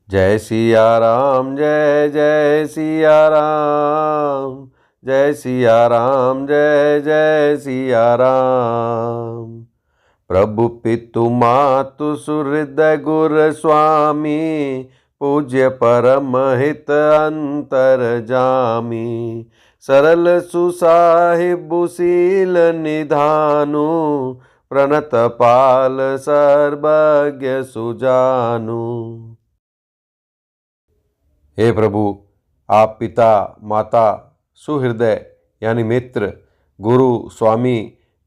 जय सिया राम जय जय सिया राम, जय सिया राम जय जय सिया राम। प्रभु पितु मातु सुहृदय गुर स्वामी, पूज्य परम हित अंतर जामी। सरल सुसाहिबु शील निधानु, प्रणत पाल सर्वज्ञ सुजानु। हे प्रभु, आप पिता माता सुहृदय यानी मित्र, गुरु स्वामी,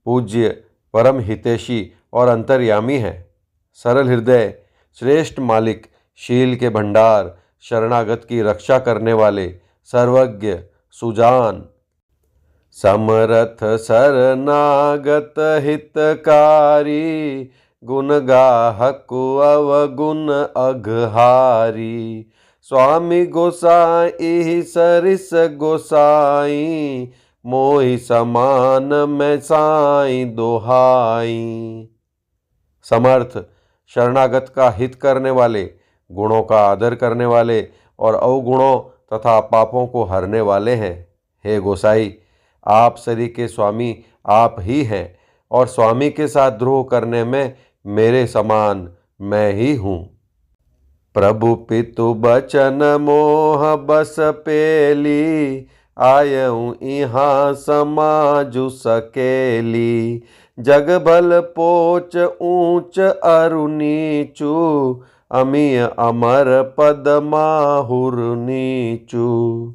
पूज्य परम हितैषी और अंतर्यामी हैं। सरल हृदय, श्रेष्ठ मालिक, शील के भंडार, शरणागत की रक्षा करने वाले, सर्वज्ञ, सुजान, समरथ शरणागत हितकारी, गुण गाहक अवगुण अघहारी। स्वामी गोसाई सरिस गोसाई, मोहि समान मैं साई दोहाई। समर्थ, शरणागत का हित करने वाले, गुणों का आदर करने वाले और अवगुणों तथा पापों को हरने वाले हैं। हे गोसाई, आप सरी के स्वामी आप ही हैं और स्वामी के साथ द्रोह करने में मेरे समान मैं ही हूँ। प्रभु पितु बचन मोह बस पेली, आयऊँ यहाँ समाजु सकेली। जग भल पोच ऊंच अरु नीचू, अमीय अमर पद माहुर नीचू।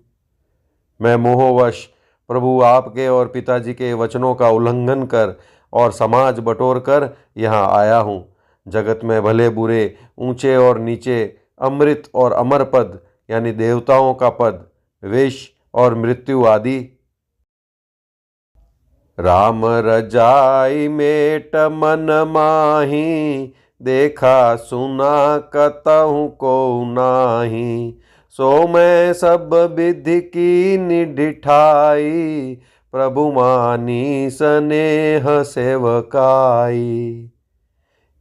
मैं मोहवश प्रभु आपके और पिताजी के वचनों का उल्लंघन कर और समाज बटोर कर यहाँ आया हूँ। जगत में भले बुरे, ऊंचे और नीचे, अमृत और अमर पद यानी देवताओं का पद, विष और मृत्यु आदि। राम रजाई मेट मन माही, देखा सुना कतहु को नाही। सो मैं सब विधि की निढिठाई, प्रभु मानी स्नेह सेवकाई।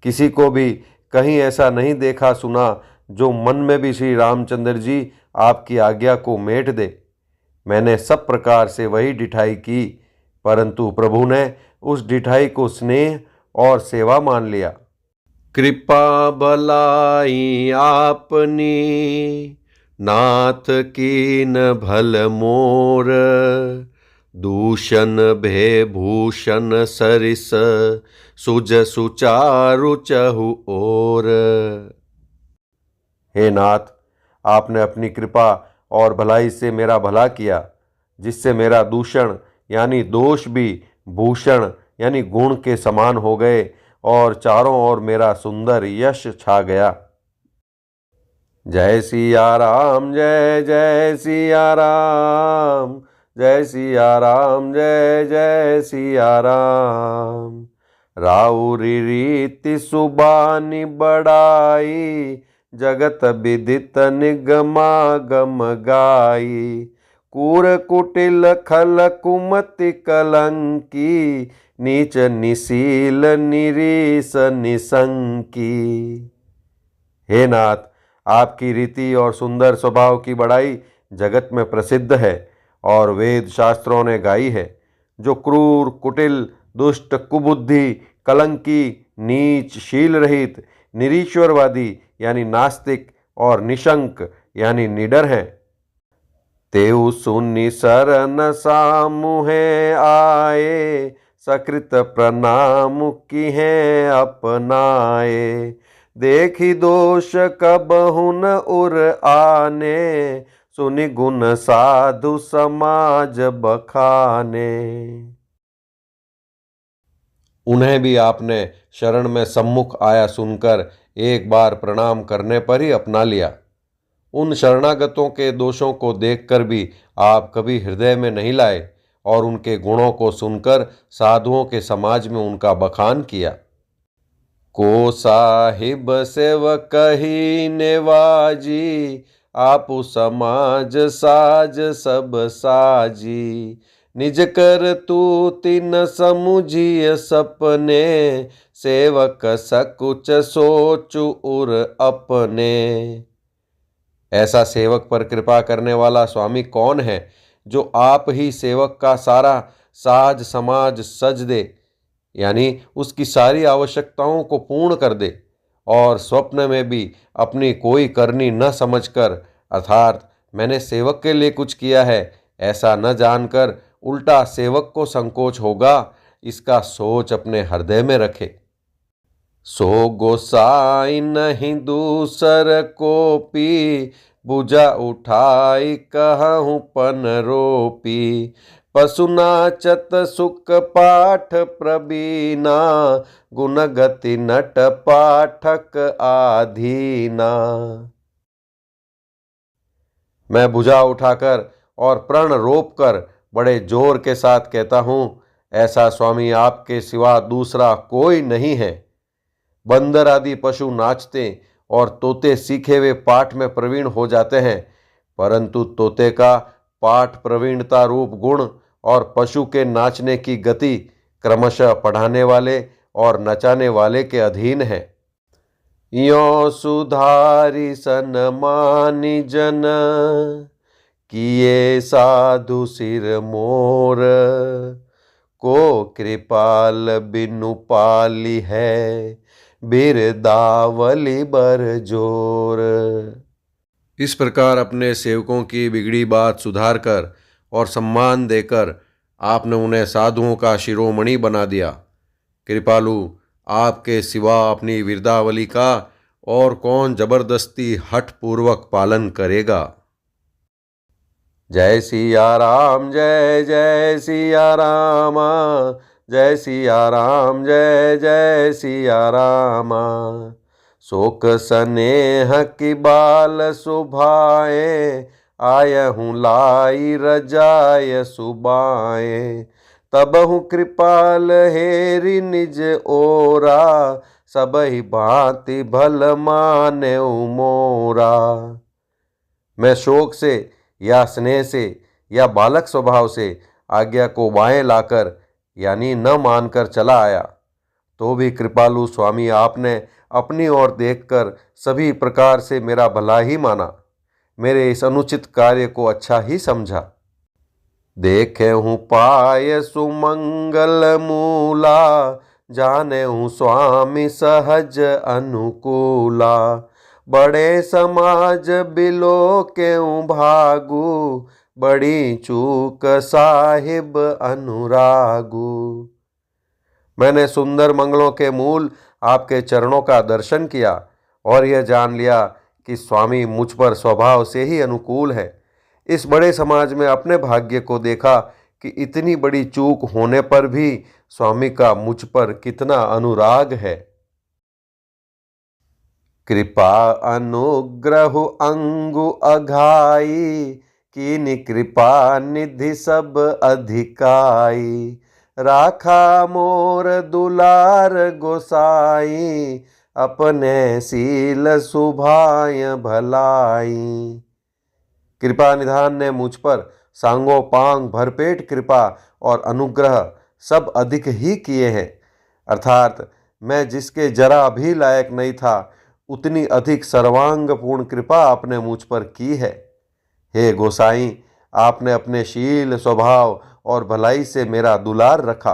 किसी को भी कहीं ऐसा नहीं देखा सुना जो मन में भी श्री रामचंद्र जी आपकी आज्ञा को मेट दे। मैंने सब प्रकार से वही डिठाई की, परंतु प्रभु ने उस डिठाई को स्नेह और सेवा मान लिया। कृपा भलाई आपनी, नाथ कीन भल मोर। दूषण भे भूषण सरिस, सुज सुचारु चहु ओर। हे नाथ, आपने अपनी कृपा और भलाई से मेरा भला किया, जिससे मेरा दूषण यानी दोष भी भूषण यानी गुण के समान हो गए और चारों ओर मेरा सुंदर यश छा गया। जय सिया राम जय जय सिया राम, जय सिया राम जय जय सिया राम। राउरी रीति सुबानी बड़ाई, जगत विदित निगमागम गाई। कूर कुटिल खल कुमति कलंकी, नीच निशील निरीस निसंकी। हे नाथ, आपकी रीति और सुंदर स्वभाव की बड़ाई जगत में प्रसिद्ध है और वेद शास्त्रों ने गाई है। जो क्रूर, कुटिल, दुष्ट, कुबुद्धि, कलंकी, नीच, शील रहित, निरीश्वरवादी यानी नास्तिक और निशंक यानी निडर हैं, तेउ सुनि शरण सामुहे आए। सकृत प्रणाम की हैं अपनाए, देखी दोष कबहु न उर आने। सुनि गुण साधु समाज बखाने। उन्हें भी आपने शरण में सम्मुख आया सुनकर एक बार प्रणाम करने पर ही अपना लिया। उन शरणागतों के दोषों को देखकर भी आप कभी हृदय में नहीं लाए और उनके गुणों को सुनकर साधुओं के समाज में उनका बखान किया। को साहिब सेवक ही नेवाजी, आपु समाज साज सब साजी। निज कर तू तिन समुझिय सपने, सेवक सकुच सोचु उर अपने। ऐसा सेवक पर कृपा करने वाला स्वामी कौन है जो आप ही सेवक का सारा साज समाज सज दे, यानी उसकी सारी आवश्यकताओं को पूर्ण कर दे, और स्वप्न में भी अपनी कोई करनी न समझकर, अर्थात मैंने सेवक के लिए कुछ किया है ऐसा न जानकर उल्टा सेवक को संकोच होगा, इसका सोच अपने हृदय में रखे। सो गोसाई नहीं दूसर को पी, बुझा उठाई कहूँ पन रोपी, पशु नाचत सुख पाठ प्रबीना, गुणगति नट पाठक आधीना। मैं भुजा उठाकर और प्रण रोप कर बड़े जोर के साथ कहता हूँ, ऐसा स्वामी आपके सिवा दूसरा कोई नहीं है। बंदर आदि पशु नाचते और तोते सीखे हुए पाठ में प्रवीण हो जाते हैं, परंतु तोते का पाठ प्रवीणता रूप गुण और पशु के नाचने की गति क्रमशः पढ़ाने वाले और नचाने वाले के अधीन है। यो सुधारी सनमानि जन, किए साधु सिर मोर, को कृपाल बिनु पाली है, बिरदावली बर जोर। इस प्रकार अपने सेवकों की बिगड़ी बात सुधार कर और सम्मान देकर आपने उन्हें साधुओं का शिरोमणि बना दिया। कृपालु, आपके सिवा अपनी बिरदावली का और कौन जबरदस्ती हठ पूर्वक पालन करेगा। जय सिया राम, जय जय सिया रामा, जय सिया राम, जय जय सिया रामा। शोक स्नेह की बाल सुभाए, आयहूँ लाई रजाय सुबाए, तबहु कृपाल हेरि निज ओरा, सबहि भांति भल माने मोरा। मैं शोक से या स्नेह से या बालक स्वभाव से आज्ञा को बाएं लाकर यानी न मानकर चला आया, तो भी कृपालु स्वामी आपने अपनी ओर देखकर सभी प्रकार से मेरा भला ही माना, मेरे इस अनुचित कार्य को अच्छा ही समझा। देखे हूँ पाय सुमंगल मूला, जाने हूँ स्वामी सहज अनुकूला, बड़े समाज बिलो के भागू, बड़ी चूक साहिब अनुरागू। मैंने सुंदर मंगलों के मूल आपके चरणों का दर्शन किया और यह जान लिया कि स्वामी मुझ पर स्वभाव से ही अनुकूल है। इस बड़े समाज में अपने भाग्य को देखा कि इतनी बड़ी चूक होने पर भी स्वामी का मुझ पर कितना अनुराग है। कृपा अनुग्रह अंगु अघाई, कीनी कृपा निधि सब अधिकाई, राखा मोर दुलार गोसाई, अपने सील सुभाय भलाई। कृपा निधान ने मुझ पर सांगो पांग भरपेट कृपा और अनुग्रह सब अधिक ही किए हैं, अर्थात मैं जिसके जरा भी लायक नहीं था उतनी अधिक सर्वांग पूर्ण कृपा आपने मुझ पर की है। हे गोसाई, आपने अपने शील स्वभाव और भलाई से मेरा दुलार रखा।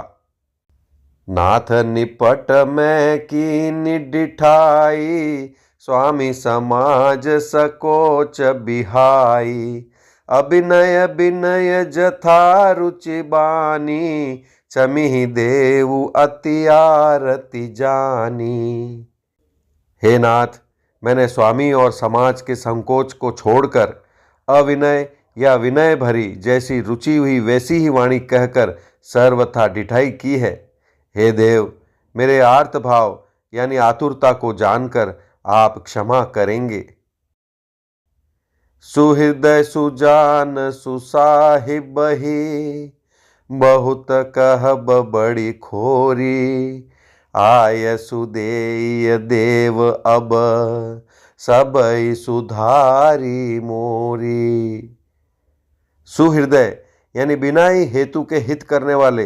नाथ निपट में कीनी डिठाई, स्वामी समाज सकोच बिहाई, अभिनय विनय जथा रुचि बानी, चमिहि देवु अति आरती जानी। हे नाथ, मैंने स्वामी और समाज के संकोच को छोड़कर अविनय या विनय भरी जैसी रुचि हुई वैसी ही वाणी कहकर सर्वथा डिठाई की है। हे देव, मेरे आर्त भाव यानी आतुरता को जानकर आप क्षमा करेंगे। सुहृदय सुजान सुसाहिबहि, बहुत कहब बड़ी खोरी, आय सुदेय देव अब, सबई सुधारी मोरी। सुहृदय यानी बिना ही हेतु के हित करने वाले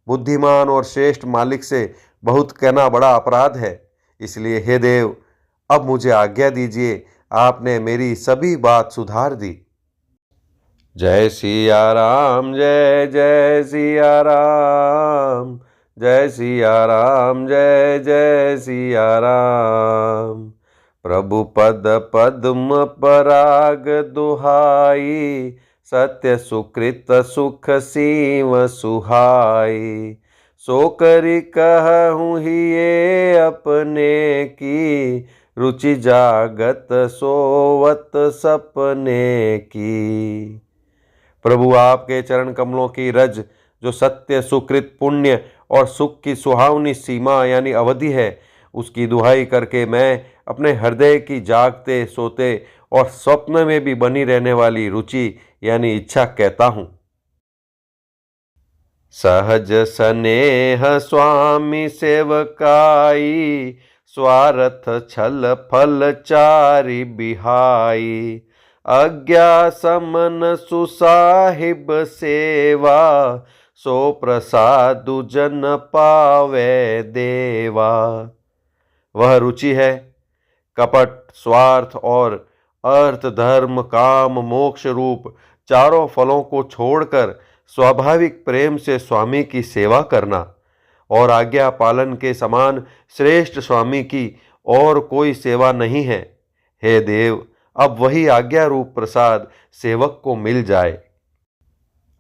बुद्धिमान और श्रेष्ठ मालिक से बहुत कहना बड़ा अपराध है। इसलिए हे देव, अब मुझे आज्ञा दीजिए, आपने मेरी सभी बात सुधार दी। जय सिया राम, जय जय सिया राम, जय सिया राम, जय जय सिया राम। प्रभु पद पद्म पराग दुहाई, सत्य सुकृत सुख सीव सुहाई। सो करी कहूँ ही ये अपने की, रुचि जागत सोवत सपने की। प्रभु आपके चरण कमलों की रज, जो सत्य सुकृत पुण्य और सुख की सुहावनी सीमा यानी अवधि है, उसकी दुहाई करके मैं अपने हृदय की जागते सोते और स्वप्न में भी बनी रहने वाली रुचि यानी इच्छा कहता हूँ। सहज स्नेह स्वामी सेवकाई, स्वार्थ छल फल चारि बिहाई। आज्ञा समन सुसाहिब सेवा, सो प्रसादु जन पावे देवा। वह रुचि है कपट, स्वार्थ और अर्थ, धर्म, काम, मोक्ष रूप चारों फलों को छोड़कर स्वाभाविक प्रेम से स्वामी की सेवा करना, और आज्ञा पालन के समान श्रेष्ठ स्वामी की और कोई सेवा नहीं है। हे देव, अब वही आज्ञा रूप प्रसाद सेवक को मिल जाए।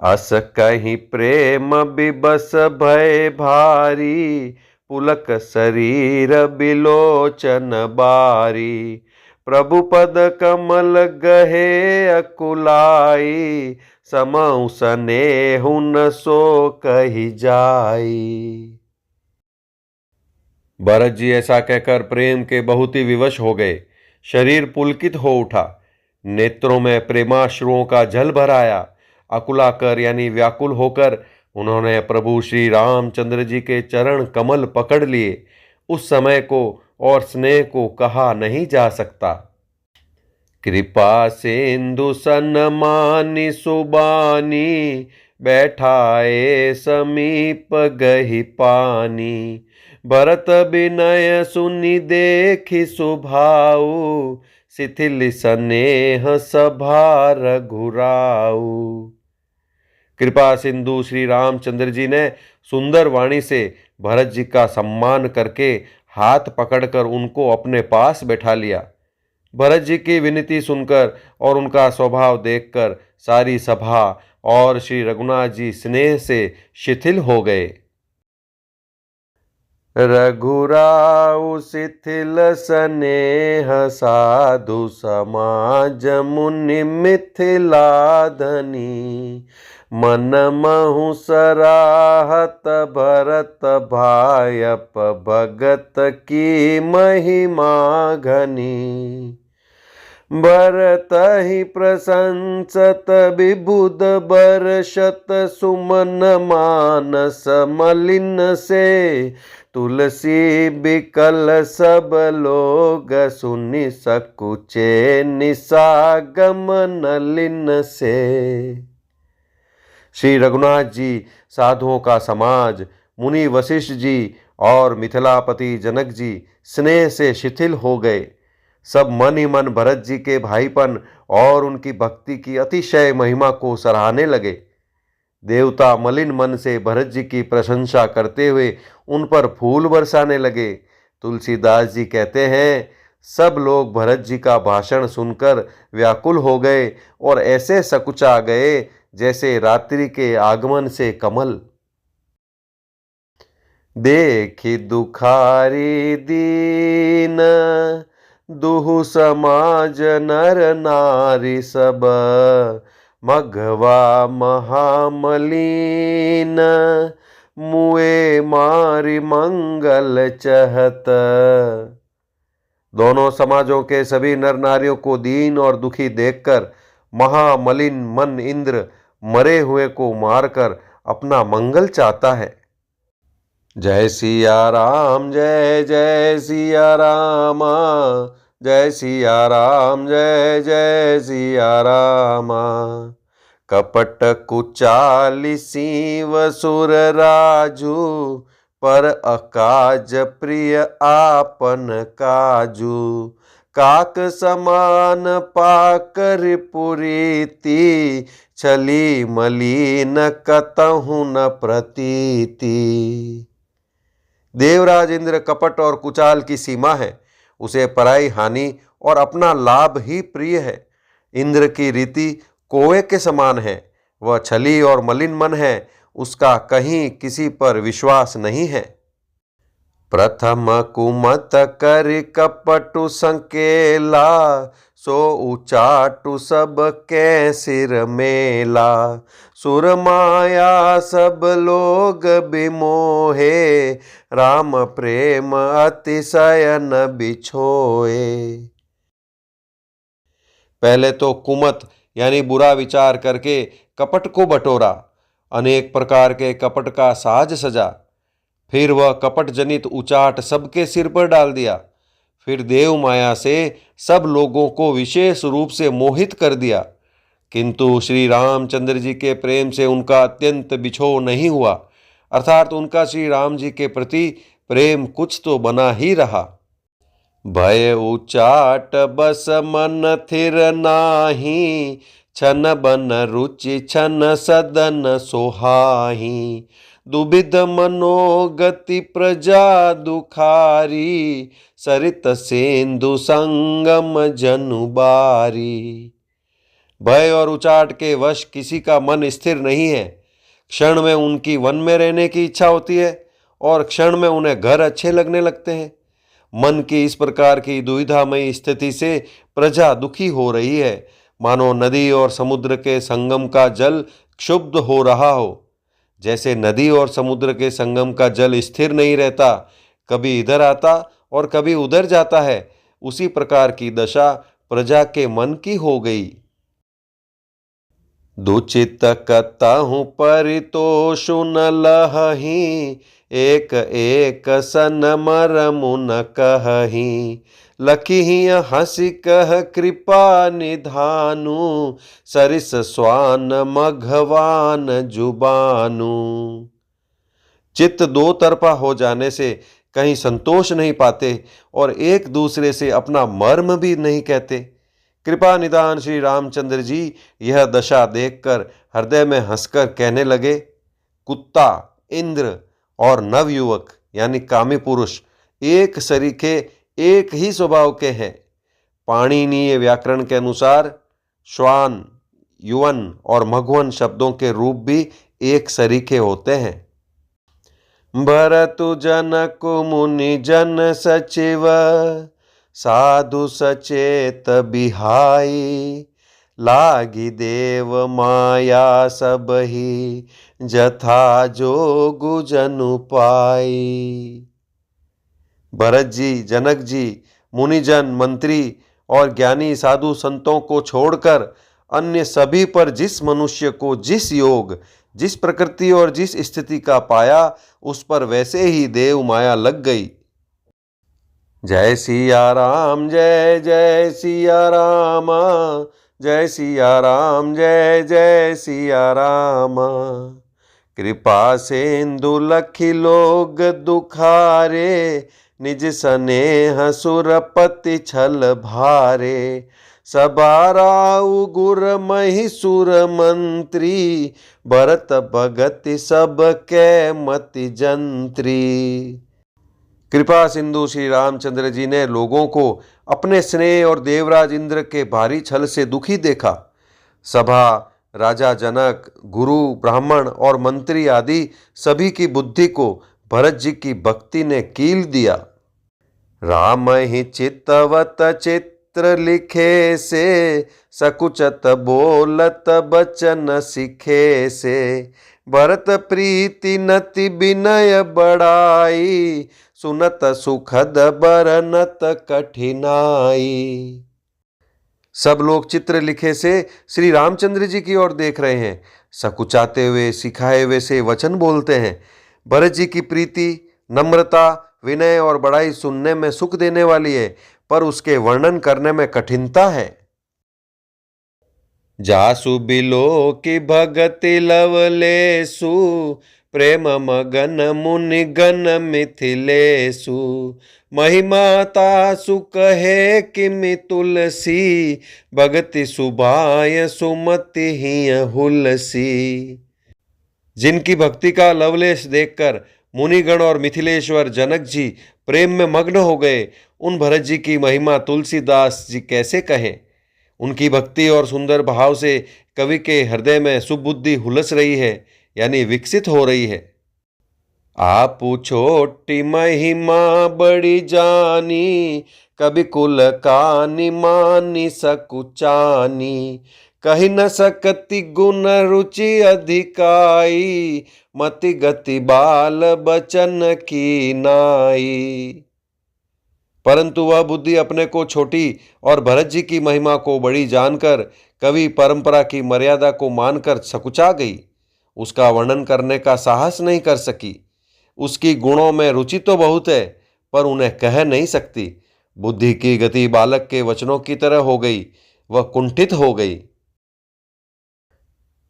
अस कहीं प्रेम बिबस भय भारी, पुलक शरीर बिलोचन बारी। प्रभु पद कमल गहे अकुलाई, समऊ स्नेहु न सो कही जाई। भरत जी ऐसा कहकर प्रेम के बहुत ही विवश हो गए। शरीर पुलकित हो उठा, नेत्रों में प्रेमाश्रुओं का जल भर आया। अकुलाकर यानी व्याकुल होकर उन्होंने प्रभु श्री रामचंद्र जी के चरण कमल पकड़ लिए। उस समय को और स्नेह को कहा नहीं जा सकता। कृपा सिंधु सन्मानी सुबानी, बैठाए समीप गही पानी। भरत विनय सुनि देखि सुभाऊ, शिथिल स्नेह सभा रघुराऊ। कृपा सिंधु श्री रामचंद्र जी ने सुंदर वाणी से भरत जी का सम्मान करके हाथ पकड़कर उनको अपने पास बैठा लिया। भरत जी की विनती सुनकर और उनका स्वभाव देखकर सारी सभा और श्री रघुनाथ जी स्नेह से शिथिल हो गए। रघुराऊ शिथिल स्नेह, साधु समाज मुनि मिथिला धनी। मन महु सराहत भरत भायप, भगत की महिमा घनी। भरत ही प्रशंसत विबुध बरसत, सुमन मानस मलिन से। तुलसी बिकल सब लोग, सुनि सकुचे निसागम नलिन से। श्री रघुनाथ जी, साधुओं का समाज, मुनि वशिष्ठ जी और मिथिलापति जनक जी स्नेह से शिथिल हो गए। सब मन ही मन भरत जी के भाईपन और उनकी भक्ति की अतिशय महिमा को सराहने लगे। देवता मलिन मन से भरत जी की प्रशंसा करते हुए उन पर फूल बरसाने लगे। तुलसीदास जी कहते हैं, सब लोग भरत जी का भाषण सुनकर व्याकुल हो गए और ऐसे सकुचा गए जैसे रात्रि के आगमन से कमल। देखि दुखारी दीन, दुहु समाज नर नारी सब। मघवा महामलीन, मुए मारी मंगल चहत। दोनों समाजों के सभी नर नारियों को दीन और दुखी देखकर महामलिन मन इंद्र मरे हुए को मारकर अपना मंगल चाहता है। जय सिया राम, जय जय सिया राम, जय सिया राम, जय जय सिया राम। कपट कुचाली सीव सुर राजू, पर अकाज प्रिय आपन काजू। काक समान पाकर पुरीति, छली मलिन कतहु न प्रतीति। देवराज इंद्र कपट और कुचाल की सीमा है। उसे पराई हानि और अपना लाभ ही प्रिय है। इंद्र की रीति कोए के समान है। वह छली और मलिन मन है। उसका कहीं किसी पर विश्वास नहीं है। प्रथम कुमत कर कपटु संकेला, सो उचाटु सब के सिर मेला। सुर माया सब लोग बिमोहे, राम प्रेम अतिशय न बिछोए। पहले तो कुमत यानी बुरा विचार करके कपट को बटोरा, अनेक प्रकार के कपट का साज सजा। फिर वह कपट जनित उचाट सबके सिर पर डाल दिया। फिर देव माया से सब लोगों को विशेष रूप से मोहित कर दिया। किंतु श्री रामचंद्र जी के प्रेम से उनका अत्यंत बिछोह नहीं हुआ, अर्थात उनका श्री राम जी के प्रति प्रेम कुछ तो बना ही रहा। भय उचाट बस मन थिर नाही, छन बन रुचि छन सदन सोहाही। दुबिध मनोगति प्रजा दुखारी, सरित सेंधु संगम जनुबारी। भय और उचाट के वश किसी का मन स्थिर नहीं है। क्षण में उनकी वन में रहने की इच्छा होती है और क्षण में उन्हें घर अच्छे लगने लगते हैं। मन की इस प्रकार की दुविधामयी स्थिति से प्रजा दुखी हो रही है, मानो नदी और समुद्र के संगम का जल क्षुब्ध हो रहा हो। जैसे नदी और समुद्र के संगम का जल स्थिर नहीं रहता, कभी इधर आता और कभी उधर जाता है, उसी प्रकार की दशा प्रजा के मन की हो गई। दुचित कतहु परितोषु न लहहि, एक एक सन मरमु न कहहि। लखिहि हंसि कह कृपा निधानु, सरिस स्वान मघवान जुबानु। चित्त दो तरफा हो जाने से कहीं संतोष नहीं पाते और एक दूसरे से अपना मर्म भी नहीं कहते। कृपा निदान श्री रामचंद्र जी यह दशा देखकर हृदय में हंसकर कहने लगे, कुत्ता, इंद्र और नवयुवक यानी कामी पुरुष एक सरीखे एक ही स्वभाव के हैं। पाणिनीय व्याकरण के अनुसार श्वान, युवन और मघवन शब्दों के रूप भी एक सरीखे होते हैं। भरतु जनक मुनि जन सचिव, साधु सचेत बिहाई। लागी देव माया सबहि, जथा जोगु जनु पाई। भरत जी, जनक जी, मुनिजन, मंत्री और ज्ञानी साधु संतों को छोड़कर अन्य सभी पर जिस मनुष्य को जिस योग, जिस प्रकृति और जिस स्थिति का पाया, उस पर वैसे ही देव माया लग गई। जय सिया राम, जय जय सिया रामा, जय सिया राम, जय जय सिया रामा। कृपा सिंधु लखि लोग दुखारे, निज स्नेह सुरपति छल भारे। सबाराउ गुर महिसुर मंत्री, भरत भगत सब के मति जंत्री। कृपा सिंधु श्री रामचंद्र जी ने लोगों को अपने स्नेह और देवराज इंद्र के भारी छल से दुखी देखा। सभा, राजा जनक, गुरु, ब्राह्मण और मंत्री आदि सभी की बुद्धि को भरत जी की भक्ति ने कील दिया। राम ही चितवत चित्र लिखे से, सकुचत बोलत बचन सिखे से। भरत प्रीति नति विनय बड़ाई, सुनत सुखद बरनत कठिनाई। सब लोग चित्र लिखे से श्री रामचंद्र जी की ओर देख रहे हैं, सकुचाते हुए सिखाए हुए से वचन बोलते हैं। भरत जी की प्रीति, नम्रता, विनय और बड़ाई सुनने में सुख देने वाली है, पर उसके वर्णन करने में कठिनता है। जासु बिलो की भगति लवलेसु, प्रेम मगन मुनि गण मिथिलेशु, महिमा तासु कहे किमि तुलसी, भगति सुभाय सुमति हिय हुलसी। जिनकी भक्ति का लवलेश देखकर मुनिगण और मिथिलेश्वर जनक जी प्रेम में मग्न हो गए, उन भरत जी की महिमा तुलसीदास जी कैसे कहें। उनकी भक्ति और सुंदर भाव से कवि के हृदय में सुबुद्धि हुलस रही है, यानी विकसित हो रही है। आप छोटी महिमा बड़ी जानी, कभी कुल कानी मानी सकुचानी, कही न सकती गुण रुचि अधिकाई, मति गति बाल बचन की नाई। परंतु वह बुद्धि अपने को छोटी और भरत जी की महिमा को बड़ी जानकर कवि परंपरा की मर्यादा को मानकर सकुचा गई। उसका वर्णन करने का साहस नहीं कर सकी। उसकी गुणों में रुचि तो बहुत है, पर उन्हें कह नहीं सकती। बुद्धि की गति बालक के वचनों की तरह हो गई, वह कुंठित हो गई।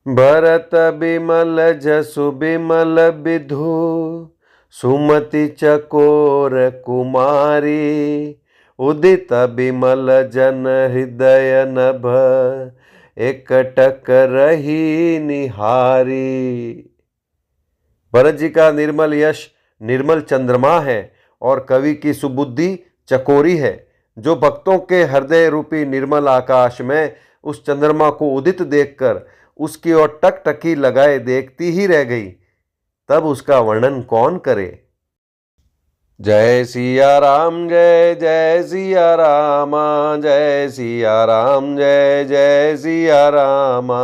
भरत बिमल जसु बिमल विधु, सुमति चकोर कुमारी, उदित बिमल जन हृदय नभ, एकटक रही निहारी। भरत जी का निर्मल यश निर्मल चंद्रमा है और कवि की सुबुद्धि चकोरी है, जो भक्तों के हृदय रूपी निर्मल आकाश में उस चंद्रमा को उदित देखकर उसकी ओर टकटकी लगाए देखती ही रह गई। तब उसका वर्णन कौन करे। जय सिया राम जय जय सिया रामा, जय सिया राम जय जय सिया रामा।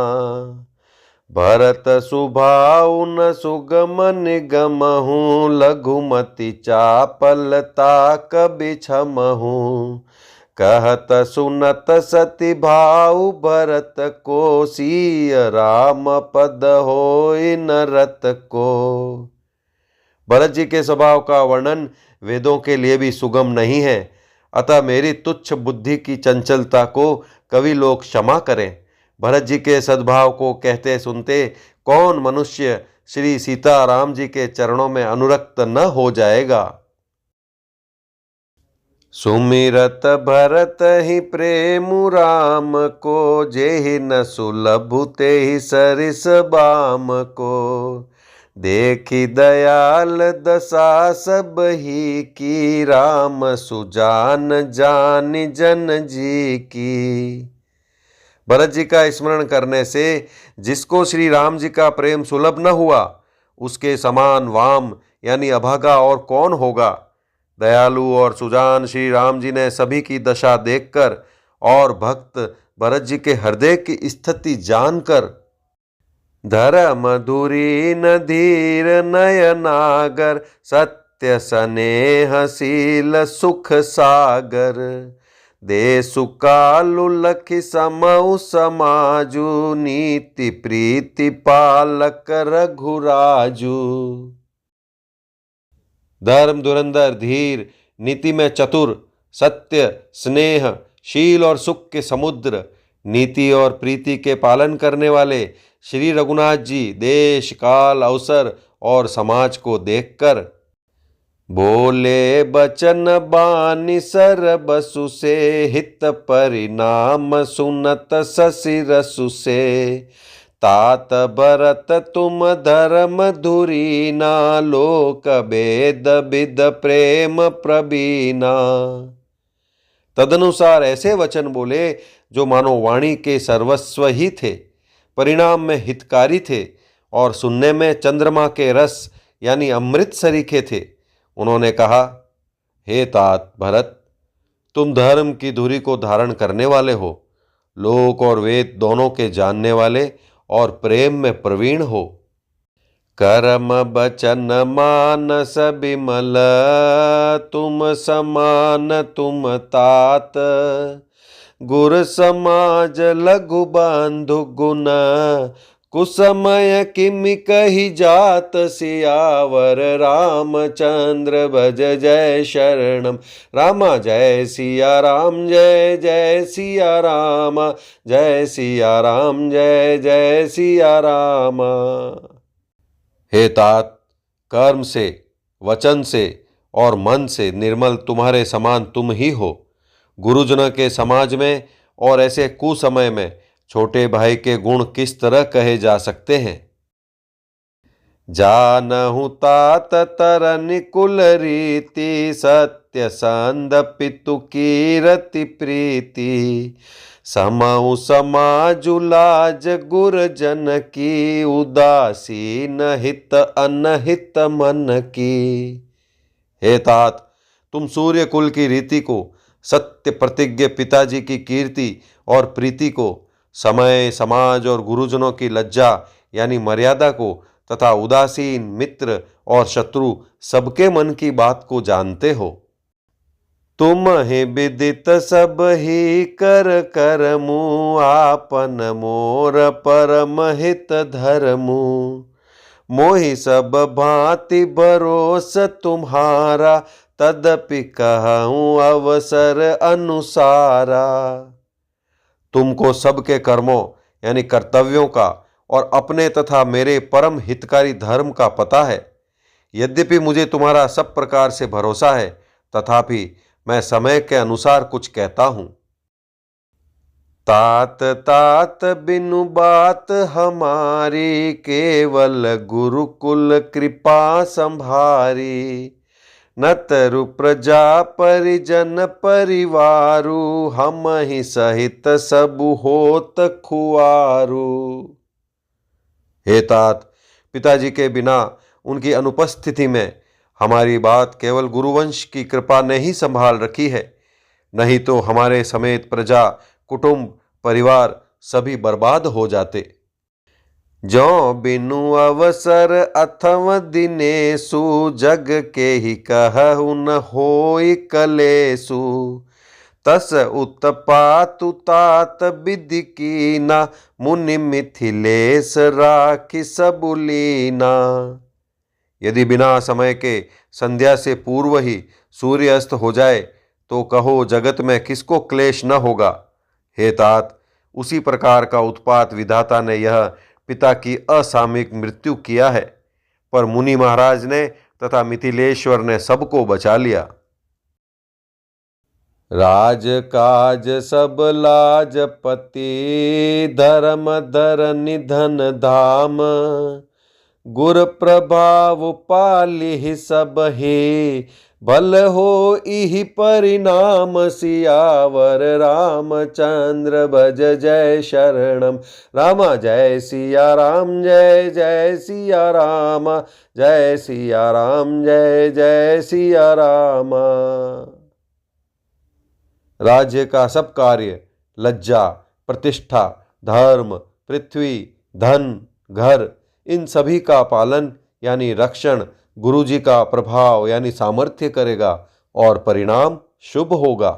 भरत सुभाउ न सुगम निगमहु, लघुमति चापलता कबि छमहु। कहत सुनत सति भाउ भरत को, सिय राम पद होय नरत को। भरत जी के स्वभाव का वर्णन वेदों के लिए भी सुगम नहीं है, अतः मेरी तुच्छ बुद्धि की चंचलता को कवि लोग क्षमा करें। भरत जी के सद्भाव को कहते सुनते कौन मनुष्य श्री सीता राम जी के चरणों में अनुरक्त न हो जाएगा। सुमिरत भरत ही प्रेमु राम को, जेहि न सुलभु तेहि सरिस बाम को। देखी दयाल दशा सब ही की, राम सुजान जानि जन जी की। भरत जी का स्मरण करने से जिसको श्री राम जी का प्रेम सुलभ न हुआ, उसके समान वाम यानी अभागा और कौन होगा। दयालु और सुजान श्री राम जी ने सभी की दशा देखकर और भक्त भरत जी के हृदय की स्थिति जानकर, धर्म धुरी न धीर नयनागर, सत्य स्नेहशील सुख सागर। देसु कालु लखि समऊ समाजु, नीति प्रीति पालक रघुराजु। धर्म धुरंधर धीर, नीति में चतुर, सत्य स्नेह शील और सुख के समुद्र, नीति और प्रीति के पालन करने वाले श्री रघुनाथ जी देश काल अवसर और समाज को देखकर, बोले बचन बानी सर बसु से, हित परिणाम सुनत शशि रसु से। तात भरत तुम धर्म धुरीना, लोक भेद विद प्रेम प्रबीना। तदनुसार ऐसे वचन बोले जो मानो वाणी के सर्वस्व ही थे, परिणाम में हितकारी थे और सुनने में चंद्रमा के रस यानी अमृत सरीखे थे। उन्होंने कहा, हे तात भरत, तुम धर्म की धुरी को धारण करने वाले हो, लोक और वेद दोनों के जानने वाले और प्रेम में प्रवीण हो। कर्म बचन मानस बिमल, तुम समान तुम तात। गुर समाज लघु बांधु गुण, कुसमय किमि कही जात। सियावर रामचंद्र भज जय शरणम, रामा जय सिया राम जय जय सिया राम, जय सिया राम जय जय सिया राम। हे तात, कर्म से, वचन से और मन से निर्मल तुम्हारे समान तुम ही हो। गुरुजनों के समाज में और ऐसे कुसमय में छोटे भाई के गुण किस तरह कहे जा सकते हैं। जानहु तात तरनि कुल रीति, सत्य संद पितु कीरति प्रीति। समहु समाजु लाज गुरजन की, उदासीन हित अनहित मन की। हे तात, तुम सूर्य कुल की रीति को, सत्य प्रतिज्ञ पिताजी की कीर्ति और प्रीति को, समय, समाज और गुरुजनों की लज्जा यानी मर्यादा को तथा उदासीन, मित्र और शत्रु सबके मन की बात को जानते हो। तुम ही विदित सब ही कर करमु, आपन मोर परम हित धरमु। मोहि सब भांति भरोस तुम्हारा, तदपि कहूँ अवसर अनुसारा। तुमको सबके कर्मों यानी कर्तव्यों का और अपने तथा मेरे परम हितकारी धर्म का पता है। यद्यपि मुझे तुम्हारा सब प्रकार से भरोसा है, तथापि मैं समय के अनुसार कुछ कहता हूँ। तात तात बिनु बात हमारी, केवल गुरुकुल कृपा संभारी। न तरु प्रजा परिजन परिवारु, हम ही सहित सब होत खुआरू। हे तात, पिताजी के बिना उनकी अनुपस्थिति में हमारी बात केवल गुरुवंश की कृपा ने ही संभाल रखी है, नहीं तो हमारे समेत प्रजा, कुटुंब, परिवार सभी बर्बाद हो जाते। जो बिनु अवसर अथवा दिनेसु, जग के ही कहु न होई कलेसु। तस उत्पातु तात विधि कीना, मुनि मिथिलेश राखी सबुलीना। यदि बिना समय के संध्या से पूर्व ही सूर्य अस्त हो जाए तो कहो जगत में किसको क्लेश न होगा। हे तात, उसी प्रकार का उत्पात विधाता ने यह पिता की असामयिक मृत्यु किया है, पर मुनि महाराज ने तथा मिथिलेश्वर ने सबको बचा लिया। राज काज सब लाज पति, धर्म धर निधन धाम। गुर प्रभाव पालिहि सब ही, भल हो इहि परिणाम। सियावर रामचंद्र भज जय शरणम राम। जय सिया राम जय जय सिया राम, जय सिया राम जय जय सिया राम। राज्य का सब कार्य, लज्जा, प्रतिष्ठा, धर्म, पृथ्वी, धन, घर, इन सभी का पालन यानी रक्षण गुरुजी का प्रभाव यानी सामर्थ्य करेगा और परिणाम शुभ होगा।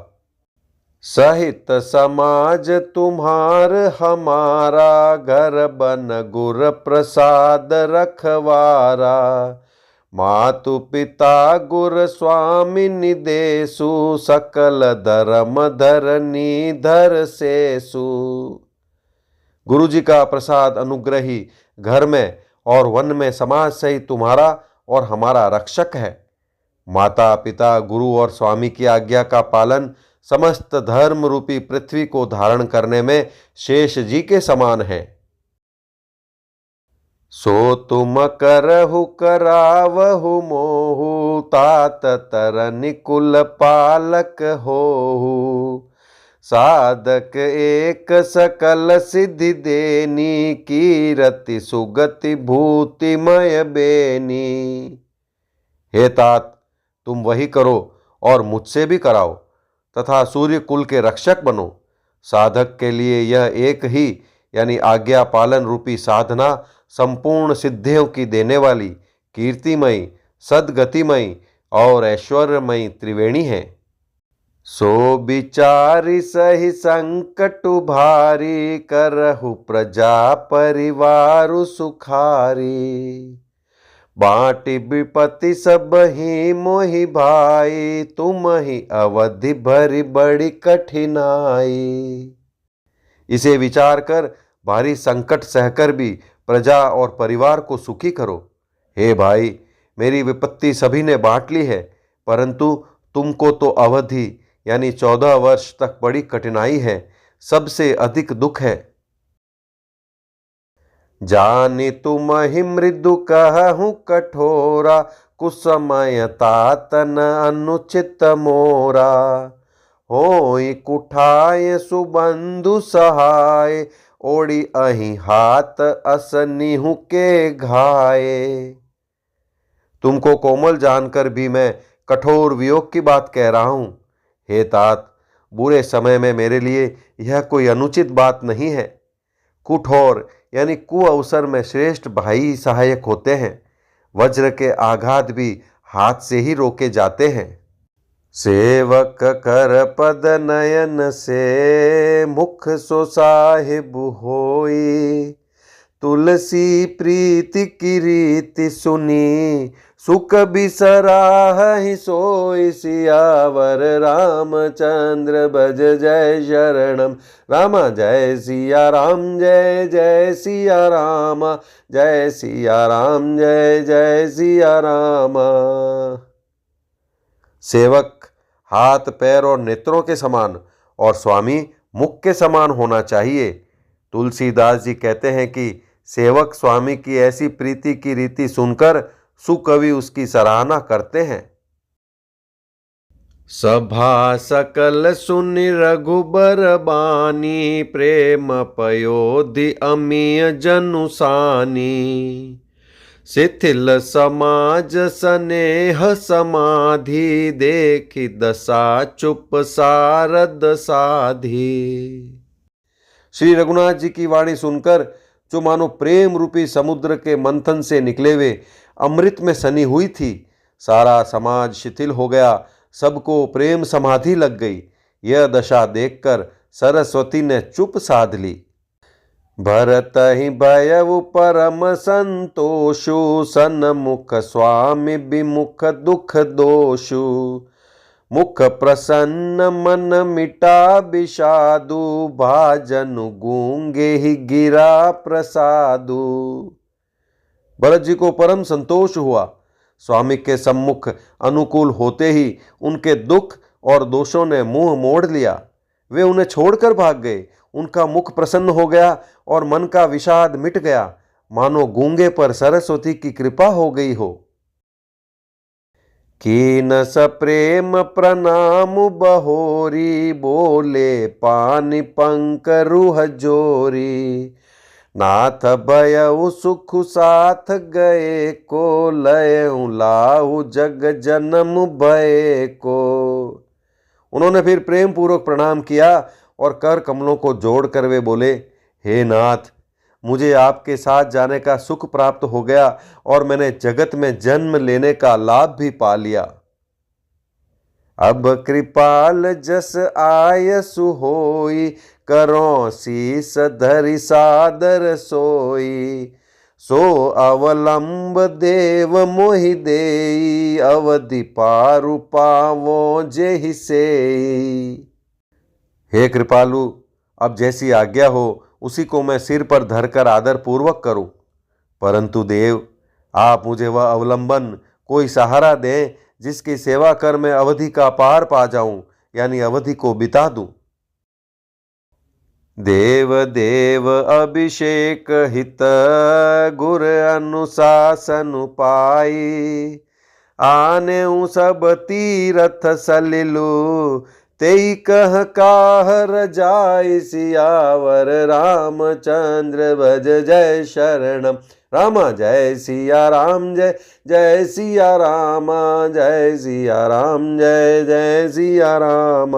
सहित समाज तुम्हार हमारा, घर बन गुर प्रसाद रखवारा। मातु पिता गुर स्वामी निदेशु, सकल धर्म धरनी धर सेसु। गुरुजी का प्रसाद अनुग्रही घर में और वन में समाज सहित तुम्हारा और हमारा रक्षक है। माता पिता गुरु और स्वामी की आज्ञा का पालन समस्त धर्म रूपी पृथ्वी को धारण करने में शेष जी के समान है। सो तुम करहु करावहु मोहु, तात तरनि कुल पालक होहु। साधक एक सकल सिद्धि देनी, कीरति सुगति भूतिमय बेनी। हे तात, तुम वही करो और मुझसे भी कराओ तथा सूर्य कुल के रक्षक बनो। साधक के लिए यह एक ही यानी आज्ञा पालन रूपी साधना संपूर्ण सिद्धियों की देने वाली, कीर्तिमयी, सद्गतिमयी और ऐश्वर्यमयी त्रिवेणी है। सो विचारि सही संकटु भारी, करहु प्रजा परिवारु सुखारी। बाँटि विपत्ति सब ही मोहि भाई, तुम ही अवधि भरी बड़ी कठिनाई। इसे विचार कर भारी संकट सहकर भी प्रजा और परिवार को सुखी करो। हे भाई, मेरी विपत्ति सभी ने बांट ली है, परंतु तुमको तो अवधि यानी 14 वर्ष तक बड़ी कठिनाई है, सबसे अधिक दुख है। जानि तुम ही मृदु कहूँ कठोरा, कुसमय तातन अनुचित मोरा। होई कुठाय सुबंधु सहाय, ओढ़ी अहि हाथ असनिहु के घाये। तुमको कोमल जानकर भी मैं कठोर वियोग की बात कह रहा हूँ। हे तात, बुरे समय में मेरे लिए यह कोई अनुचित बात नहीं है। कुठोर यानी कुअवसर में श्रेष्ठ भाई सहायक होते हैं। वज्र के आघात भी हाथ से ही रोके जाते हैं। सेवक कर पद नयन से, मुख सो साहिब होई। तुलसी प्रीति की रीति सुनी, सुख बिसराहि सोई। सियावर रामचंद्र भज जय शरणम। रामा जय सिया राम, जय जय सिया राम, जय सिया राम, जय जय सिया राम। सेवक हाथ पैर और नेत्रों के समान और स्वामी मुख के समान होना चाहिए। तुलसीदास जी कहते हैं कि सेवक स्वामी की ऐसी प्रीति की रीति सुनकर सुकवि उसकी सराहना करते हैं। सभा सकल सुनि रघुबर बानी, प्रेम पयोधि अमीय जनुसानी। शिथिल समाज स्नेह समाधि, देखि दशा चुप सारद साधी। श्री रघुनाथ जी की वाणी सुनकर जो मानो प्रेम रूपी समुद्र के मंथन से निकले हुए अमृत में सनी हुई थी, सारा समाज शिथिल हो गया, सबको प्रेम समाधि लग गई। यह दशा देखकर सरस्वती ने चुप साध ली। भरत ही भयउ परम संतोषु, सन्मुख स्वामी विमुख दुख दोषु। मुख प्रसन्न मन मिटा विषादु, भाजनु गूंगे ही गिरा प्रसादु। भरत जी को परम संतोष हुआ। स्वामी के सम्मुख अनुकूल होते ही उनके दुख और दोषों ने मुंह मोड़ लिया। वे उन्हें छोड़कर भाग गए। उनका मुख प्रसन्न हो गया और मन का विषाद मिट गया, मानो गूंगे पर सरस्वती की कृपा हो गई हो। कीन सप्रेम प्रणाम बहोरी, बोले पानि पंकरुह जोरी। नाथ भयउ सुख साथ गए को, लयउ लाहु जग जन्म भय को। उन्होंने फिर प्रेम पूर्वक प्रणाम किया और कर कमलों को जोड़कर वे बोले, हे नाथ, मुझे आपके साथ जाने का सुख प्राप्त हो गया और मैंने जगत में जन्म लेने का लाभ भी पा लिया। अब कृपाल जस आयसु होई, करो शीस धरि सादर सोई। सो अवलंब देव मोहि देई, अवधि पारु पावो जेहि सेई। हे कृपालु, अब जैसी आज्ञा हो उसी को मैं सिर पर धरकर आदर पूर्वक करूं। परंतु देव, आप मुझे वह अवलंबन, कोई सहारा दें जिसकी सेवा कर मैं अवधि का पार पा जाऊं, यानी अवधि को बिता दूं। देव देव अभिषेक हित, गुर अनुशासन पाई। आने सब तीरथ सलिलु, तेई कह काहर जाय। सियावर रामचंद्र भज जय शरणम। रामा जय सिया राम, जय जय सिया राम, जय सिया राम, जय जय सिया राम।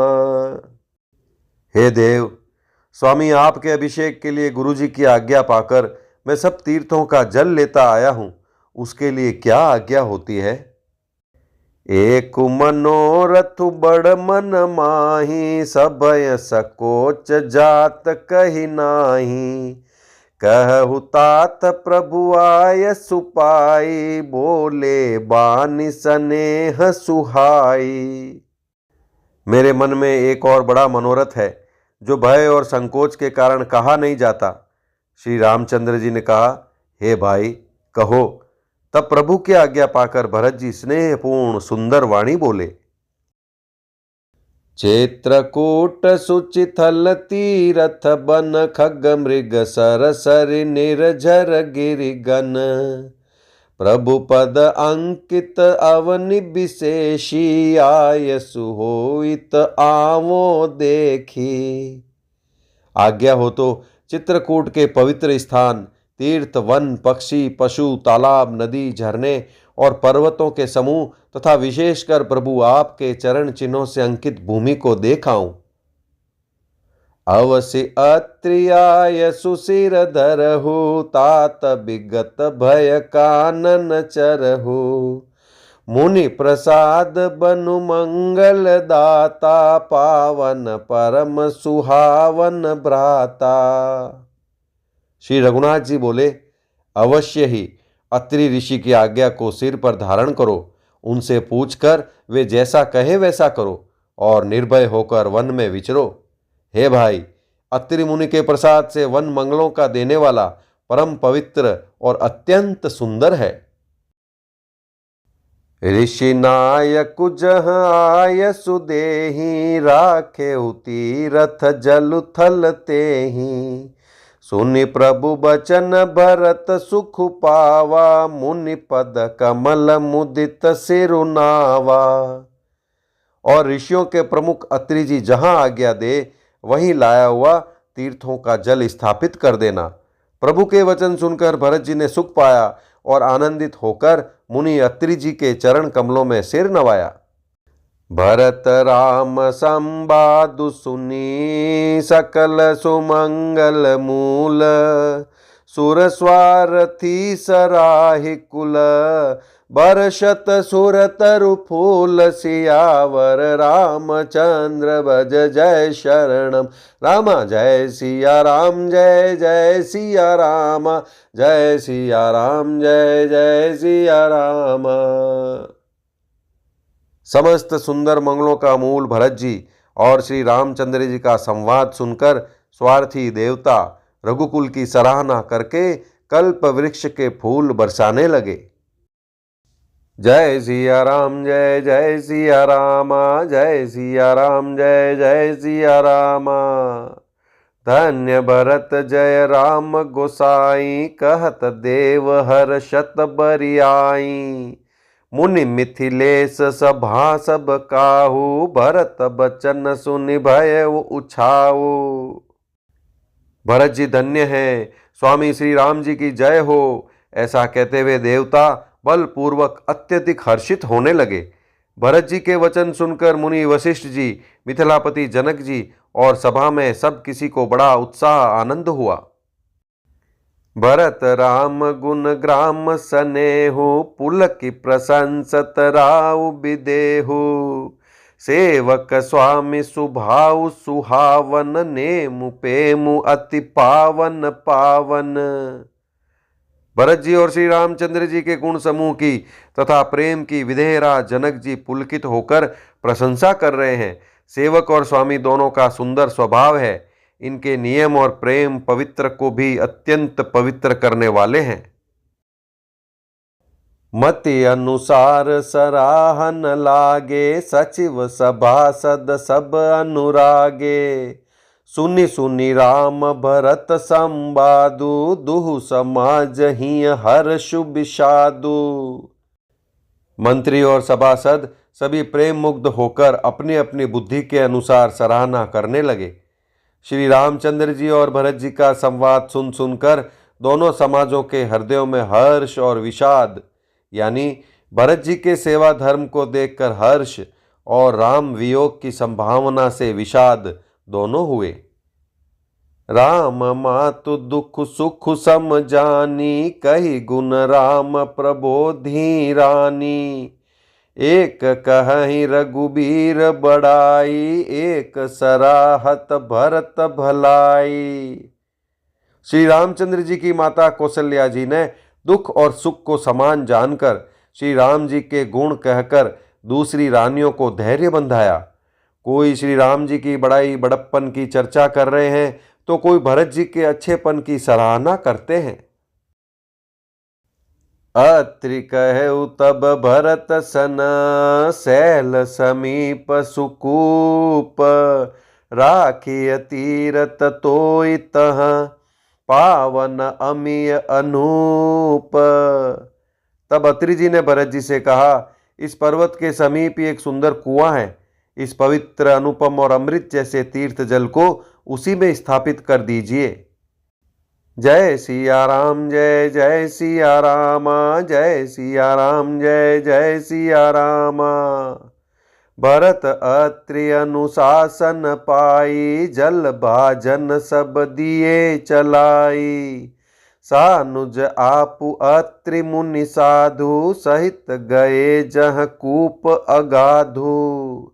हे देव, स्वामी आपके अभिषेक के लिए गुरुजी की आज्ञा पाकर मैं सब तीर्थों का जल लेता आया हूँ। उसके लिए क्या आज्ञा होती है? एक मनोरथ बड़ मन माही, सभय सकोच जात कही नाही। कहु तात प्रभु आय सुपाई, बोले बानी स्नेह सुहाई। मेरे मन में एक और बड़ा मनोरथ है जो भय और संकोच के कारण कहा नहीं जाता। श्री रामचंद्र जी ने कहा, हे भाई, कहो। तब प्रभु की आज्ञा पाकर भरत जी स्नेहपूर्ण सुंदर वाणी बोले। चित्रकूट सुचिथल तीरथ बन खग मृग सर सरि निर्झर गिरिगन प्रभु पद अंकित अवनि विशेषी आयसु होइत आवो देखी। आज्ञा हो तो चित्रकूट के पवित्र स्थान, तीर्थ, वन, पक्षी, पशु, तालाब, नदी, झरने और पर्वतों के समूह तथा विशेषकर प्रभु आपके चरण चिन्हों से अंकित भूमि को देखाऊं। अवसि अत्रियाय सुशिर धरहु तात विगत भय कानन चरहु मुनि प्रसाद बनु मंगल दाता पावन परम सुहावन भ्राता। श्री रघुनाथ जी बोले, अवश्य ही अत्रि ऋषि की आज्ञा को सिर पर धारण करो, उनसे पूछकर वे जैसा कहे वैसा करो और निर्भय होकर वन में विचरो। हे भाई, अत्रि मुनि के प्रसाद से वन मंगलों का देने वाला परम पवित्र और अत्यंत सुंदर है। ऋषि नायक जह आय सुदेही राखे तीरथ जल थल तेही सुनि प्रभु बचन भरत सुख पावा मुनि पद कमल मुदित सिरुनावा। और ऋषियों के प्रमुख अत्रि जी जहां आज्ञा दे वहीं लाया हुआ तीर्थों का जल स्थापित कर देना। प्रभु के वचन सुनकर भरत जी ने सुख पाया और आनंदित होकर मुनि अत्रि जी के चरण कमलों में सिर नवाया। भरत राम संवादु सुनी सकल सुमंगल मूल सुर स्वारथी सराहि कुल बरसत सुर तरु फूल सियावर रामचंद्र भज जय शरणम राम जय सिया राम जय जय सिया राम जय सिया राम जय जय सिया राम। समस्त सुंदर मंगलों का मूल भरत जी और श्री रामचंद्र जी का संवाद सुनकर स्वार्थी देवता रघुकुल की सराहना करके कल्प वृक्ष के फूल बरसाने लगे। जय सिया राम जय जय सिया राम जय सिया राम जय जय सिया राम। धन्य भरत जय राम गोसाई कहत देव हर्षत बरियाई मुनि मिथिलेश सभा सब काहू भरत बचन सुनि भय उछाऊ। भरत जी धन्य हैं, स्वामी श्री राम जी की जय हो। ऐसा कहते हुए देवता बलपूर्वक अत्यधिक हर्षित होने लगे। भरत जी के वचन सुनकर मुनि वशिष्ठ जी, मिथिलापति जनक जी और सभा में सब किसी को बड़ा उत्साह आनंद हुआ। भरत राम गुण ग्राम सनेहु पुलकी प्रशंसत राउ विदेहु सेवक स्वामी सुभाउ सुहावन नेमु पेमु अति पावन पावन। भरत जी और श्री रामचंद्र जी के गुण समूह की तथा प्रेम की विदेहरा जनक जी पुलकित होकर प्रशंसा कर रहे हैं। सेवक और स्वामी दोनों का सुंदर स्वभाव है। इनके नियम और प्रेम पवित्र को भी अत्यंत पवित्र करने वाले हैं। मति अनुसार सराहन लागे सचिव सभासद सब अनुरागे सुनि सुनि राम भरत संवादु दुहु समाज ही हर्षु विषादु। मंत्री और सभासद सभी प्रेम मुग्ध होकर अपनी अपनी बुद्धि के अनुसार सराहना करने लगे। श्री रामचंद्र जी और भरत जी का संवाद सुन सुनकर दोनों समाजों के हृदयों में हर्ष और विषाद यानी भरत जी के सेवा धर्म को देखकर हर्ष और राम वियोग की संभावना से विषाद दोनों हुए। राम मातु दुख सुख सम जानी कही गुण राम प्रबोधि रानी एक कहीं रघुबीर बड़ाई एक सराहत भरत भलाई। श्री रामचंद्र जी की माता कौशल्या जी ने दुख और सुख को समान जानकर श्री राम जी के गुण कहकर दूसरी रानियों को धैर्य बंधाया। कोई श्री राम जी की बड़ाई बड़प्पन की चर्चा कर रहे हैं तो कोई भरत जी के अच्छेपन की सराहना करते हैं। अत्रि कहु तब भरत सन, शैल समीप सुकूप, राखिय तीरथ तोय तहाँ, पावन अमिय अनूप। तब अत्रि जी ने भरत जी से कहा, इस पर्वत के समीप ही एक सुंदर कुआं है। इस पवित्र, अनुपम और अमृत जैसे तीर्थ जल को उसी में स्थापित कर दीजिए। जय सिया राम, जय जय सिया रामा, जय सिया राम, जय जय सिया रामा। भरत अत्रि अनुशासन पाई, जल भाजन सब दिए चलाई। सानुज आपु अत्रि मुनि साधु, सहित गए जह कूप अगाधु।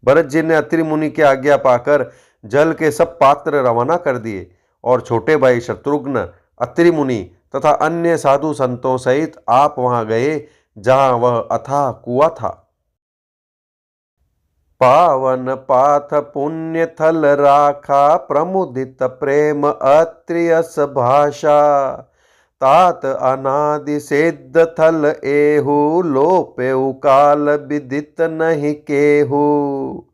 भरत जी ने अत्रि मुनि की आज्ञा पाकर जल के सब पात्र रवाना कर दिए और छोटे भाई शत्रुघ्न, अत्रि मुनि तथा अन्य साधु संतों सहित आप वहां गए जहां वह अथाह कुआं था। पावन पाथ पुण्य थल राखा, प्रमुदित प्रेम अत्रि अस भाषा। तात अनादि सिद्ध थल एहु, लोपेउ काल विदित नहीं केहू।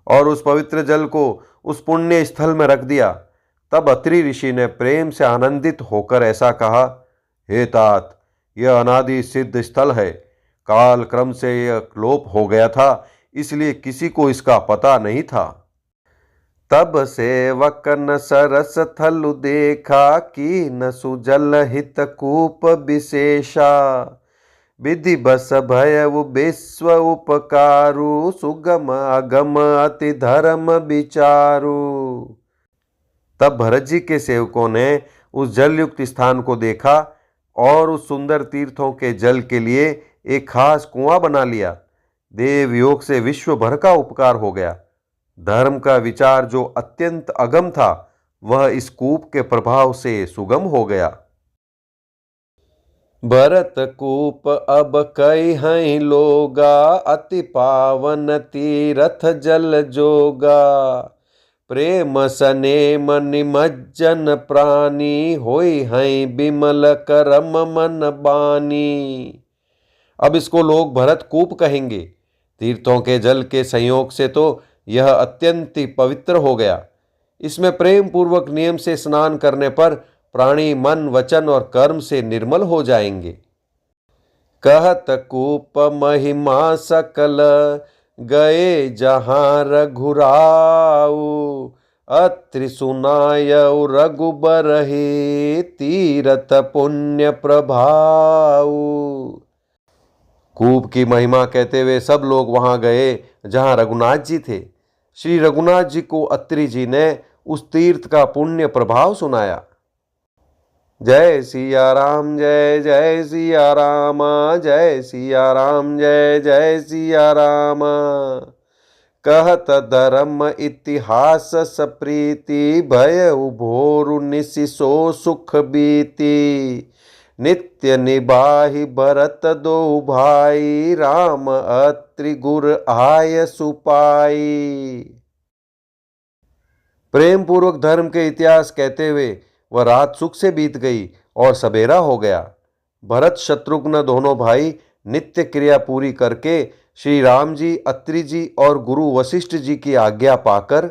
और उस पवित्र जल को उस पुण्य स्थल में रख दिया। तब अत्रि ऋषि ने प्रेम से आनंदित होकर ऐसा कहा, हे तात, यह अनादि सिद्ध स्थल है। काल क्रम से यह लोप हो गया था, इसलिए किसी को इसका पता नहीं था। तब सेवक न सरस थलु देखा, की न सुजल हित कूप विशेषा। विधि बस भयउ विश्व उपकारु, सुगम अगम अति धर्म विचारु। तब भरत जी के सेवकों ने उस जलयुक्त स्थान को देखा और उस सुंदर तीर्थों के जल के लिए एक खास कुआं बना लिया। देव योग से विश्व भर का उपकार हो गया। धर्म का विचार जो अत्यंत अगम था, वह इस कूप के प्रभाव से सुगम हो गया। भरत कूप अब कई हैं लोगा, अति पावन तीरथ जल जोगा। प्रेम सनेम निमज्जन प्राणी, होई हैं बिमल करम मन बानी। अब इसको लोग भरत कूप कहेंगे। तीर्थों के जल के संयोग से तो यह अत्यंत ही पवित्र हो गया। इसमें प्रेम पूर्वक नियम से स्नान करने पर प्राणी मन, वचन और कर्म से निर्मल हो जाएंगे। कहत कूप महिमा सकल, गए जहां रघुराऊ। अत्रि सुनायउ रघुबर हे, तीरथ पुण्य प्रभाऊ। कूप की महिमा कहते हुए सब लोग वहां गए जहां रघुनाथ जी थे। श्री रघुनाथ जी को अत्रि जी ने उस तीर्थ का पुण्य प्रभाव सुनाया। जय सिया राम, जय जय सिया रामा, जय सिया राम, जय जय सिया रामा। कहत धर्म इतिहास सप्रीति, भय भोरु निशिसो सुख बीती। नित्य निबाहि भरत दो भाई, राम अत्रि गुर आय सुपाई। प्रेम पूर्वक धर्म के इतिहास कहते हुए वह रात सुख से बीत गई और सबेरा हो गया। भरत शत्रुघ्न दोनों भाई नित्य क्रिया पूरी करके श्री राम जी, अत्रि जी और गुरु वशिष्ठ जी की आज्ञा पाकर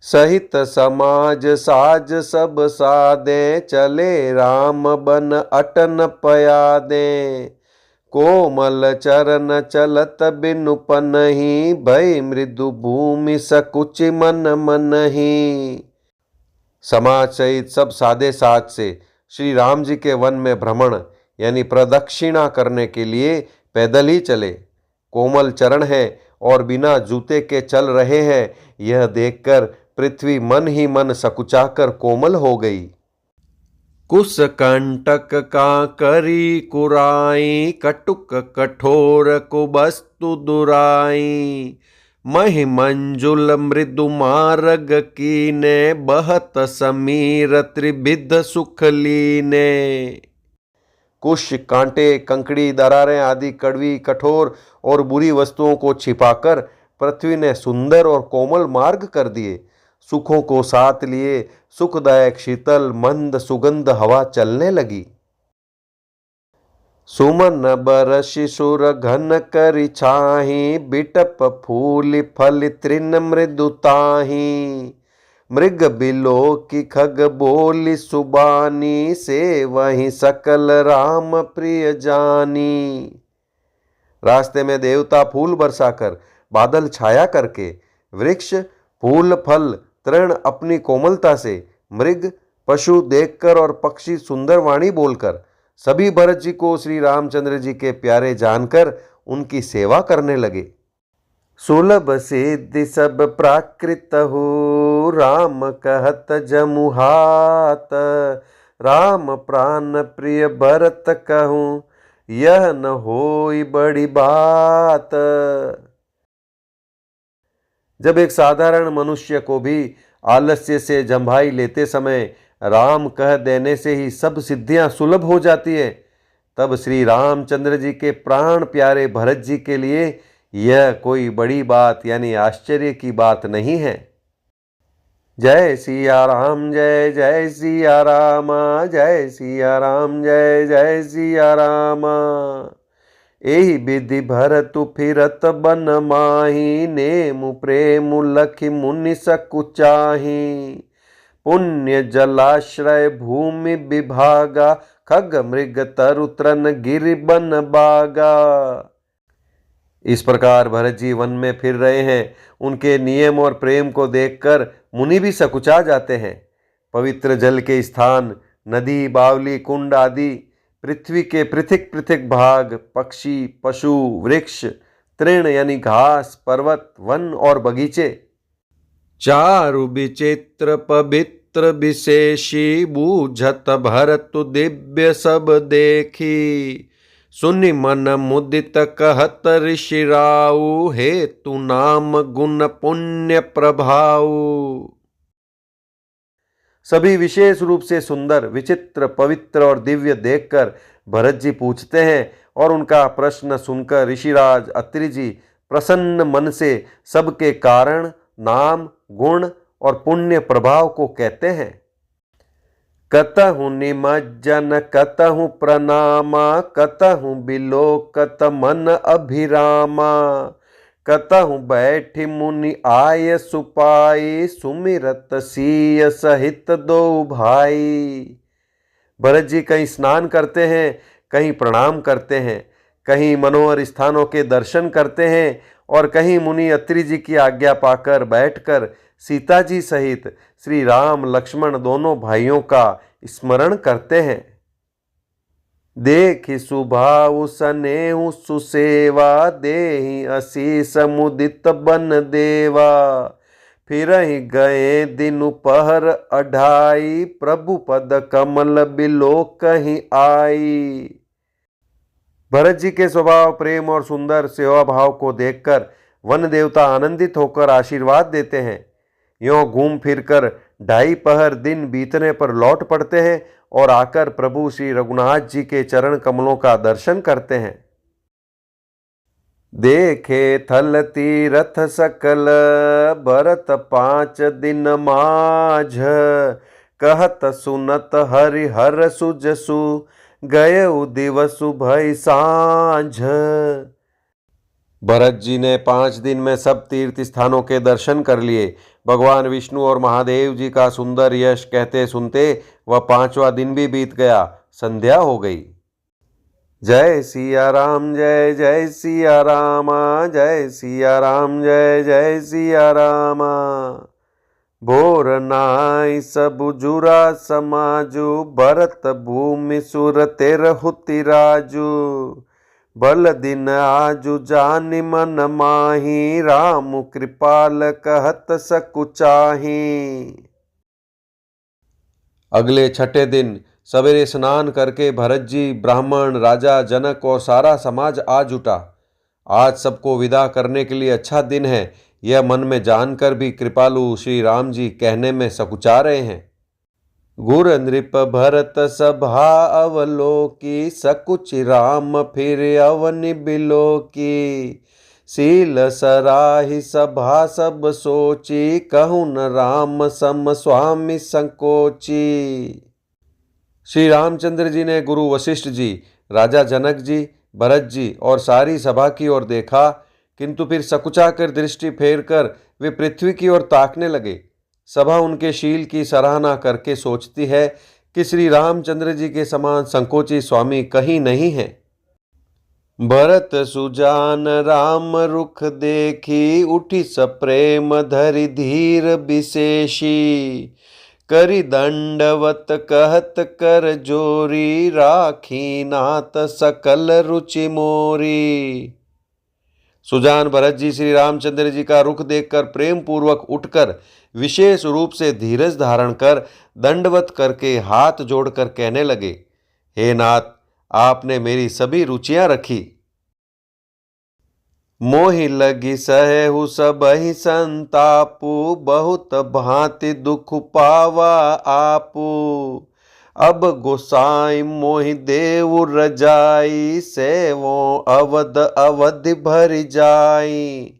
सहित समाज साज सब सादे, चले राम बन अटन पयादे। कोमल चरण चलत बिनु पनहि, भय मृदु भूमि सकुच मन मनहि। समाज सहित सब सादे साज से श्री राम जी के वन में भ्रमण यानी प्रदक्षिणा करने के लिए पैदल ही चले। कोमल चरण है और बिना जूते के चल रहे हैं, यह देखकर पृथ्वी मन ही मन सकुचाकर कोमल हो गई। कुश कंटक का करी कुराई, कटुक कठोर कुबस्तु दुराई। महि मंजुल मृदु मार्ग कीने, बहत समीर त्रिविध सुख लीने। कुश, कांटे, कंकड़ी, दरारें आदि कड़वी, कठोर और बुरी वस्तुओं को छिपाकर पृथ्वी ने सुंदर और कोमल मार्ग कर दिए। सुखों को साथ लिए सुखदायक शीतल मंद सुगंध हवा चलने लगी। सुमन बरसि सुर घन करि छाहि, बिटप फूल फल तृण मृदु ताहि। मृग बिलो की खग बोली सुबानी, से वही सकल राम प्रिय जानी। रास्ते में देवता फूल बरसाकर, बादल छाया करके, वृक्ष फूल फल तृण अपनी कोमलता से, मृग पशु देखकर और पक्षी सुंदर वाणी बोलकर सभी भरत जी को श्री रामचंद्र जी के प्यारे जानकर उनकी सेवा करने लगे। सुलभ सिद्धि सब प्राकृत हो, राम कहत जमुहात। राम प्राण प्रिय भरत कहूँ, यह न होई बड़ी बात। जब एक साधारण मनुष्य को भी आलस्य से जम्भाई लेते समय राम कह देने से ही सब सिद्धियां सुलभ हो जाती है, तब श्री रामचंद्र जी के प्राण प्यारे भरत जी के लिए यह कोई बड़ी बात यानी आश्चर्य की बात नहीं है। जय सिया राम, जय जय सिया राम, जय सिया राम, जय जय सिया राम। एहि विधि भरतु फिरत बन माही, नेमु प्रेमु लखि मुनि सकुचाही। पुण्य जलाश्रय भूमि विभागा, खग मृग तरु तृण गिरि बन बागा। इस प्रकार भरत जी वन में फिर रहे हैं। उनके नियम और प्रेम को देखकर मुनि भी सकुचा जाते हैं। पवित्र जल के स्थान, नदी, बावली, कुंड आदि, पृथ्वी के पृथक पृथक भाग, पक्षी, पशु, वृक्ष, तृण यानी घास, पर्वत, वन और बगीचे, चारु विचित्र पवित्र विशेषी, बूझत भरत दिव्य सब देखी। सुनि मन मुदित कहत ऋषि राऊ, हेतु नाम गुण पुण्य प्रभाऊ। सभी विशेष रूप से सुंदर, विचित्र, पवित्र और दिव्य देखकर भरत जी पूछते हैं और उनका प्रश्न सुनकर ऋषिराज अत्रि जी प्रसन्न मन से सबके कारण, नाम, गुण और पुण्य प्रभाव को कहते हैं। कतहु निमज्जन कतहु प्रणामा, कतहु बिलोकत मन अभिरामा। कतहु बैठि मुनि आय सुपाई, सुमिरत सीय सहित दो भाई। भरत जी कहीं स्नान करते हैं, कहीं प्रणाम करते हैं, कहीं मनोहर स्थानों के दर्शन करते हैं और कहीं मुनि अत्रि जी की आज्ञा पाकर बैठकर सीता जी सहित श्री राम लक्ष्मण दोनों भाइयों का स्मरण करते हैं। देखि सुभाउ सनेहु सुसेवा, देहि असीस मुदित बन देवा। फिरहि गए दिनु पहर अढ़ाई, प्रभु पद कमल बिलोकहि आई। भरत जी के स्वभाव, प्रेम और सुंदर सेवा भाव को देखकर वन देवता आनंदित होकर आशीर्वाद देते हैं। यों घूम फिरकर ढाई पहर दिन बीतने पर लौट पड़ते हैं और आकर प्रभु श्री रघुनाथ जी के चरण कमलों का दर्शन करते हैं। देखे थल तीरथ सकल, भरत 5 दिन माझ। कहत सुनत हरि हर सुजसु, गए दिवसु भय सांझ। भरत जी ने 5 दिन में सब तीर्थ स्थानों के दर्शन कर लिए। भगवान विष्णु और महादेव जी का सुंदर यश कहते सुनते वह 5वां दिन भी बीत गया, संध्या हो गई। जय सिया राम, जय जय सिया राम, जय सिया राम, जय जय सिया राम। भोर नाई सब जुरा समाजु, भरत भूमि सुर तेरहुति राजू। बल दिन आजु जानि मन माही, राम कृपाल कहत सकुचाही। अगले छठे दिन सवेरे स्नान करके भरत जी, ब्राह्मण, राजा, जनक और सारा समाज आ जुटा। आज सबको विदा करने के लिए अच्छा दिन है, यह मन में जानकर भी कृपालु श्री राम जी कहने में सकुचा रहे हैं। गुर नृप भरत सभा अवलोकी, सकुचि राम फिर अवनि बिलोकी। शील सराहि सभा सब सोची, कहूँ न राम सम स्वामी संकोची। श्री रामचंद्र जी ने गुरु वशिष्ठ जी, राजा जनक जी, भरत जी और सारी सभा की ओर देखा, किंतु फिर सकुचा कर दृष्टि फेर कर वे पृथ्वी की ओर ताकने लगे। सभा उनके शील की सराहना करके सोचती है कि श्री रामचंद्र जी के समान संकोची स्वामी कहीं नहीं है। भरत सुजान राम रुख देखी, उठी सप्रेम धरि धीर विशेषी। करि दंडवत कहत कर जोरी, राखी नाथ सकल रुचि मोरी। सुजान भरत जी श्री रामचंद्र जी का रुख देखकर प्रेम पूर्वक उठकर विशेष रूप से धीरज धारण कर दंडवत करके हाथ जोड़कर कहने लगे, हे नाथ, आपने मेरी सभी रुचियां रखी। मोहि लगी सहु सबहि संतापु, बहुत भांति दुख पावा आपू। अब गोसाई मोहि देव रजाई, सेवो अवध अवधि भर जाई।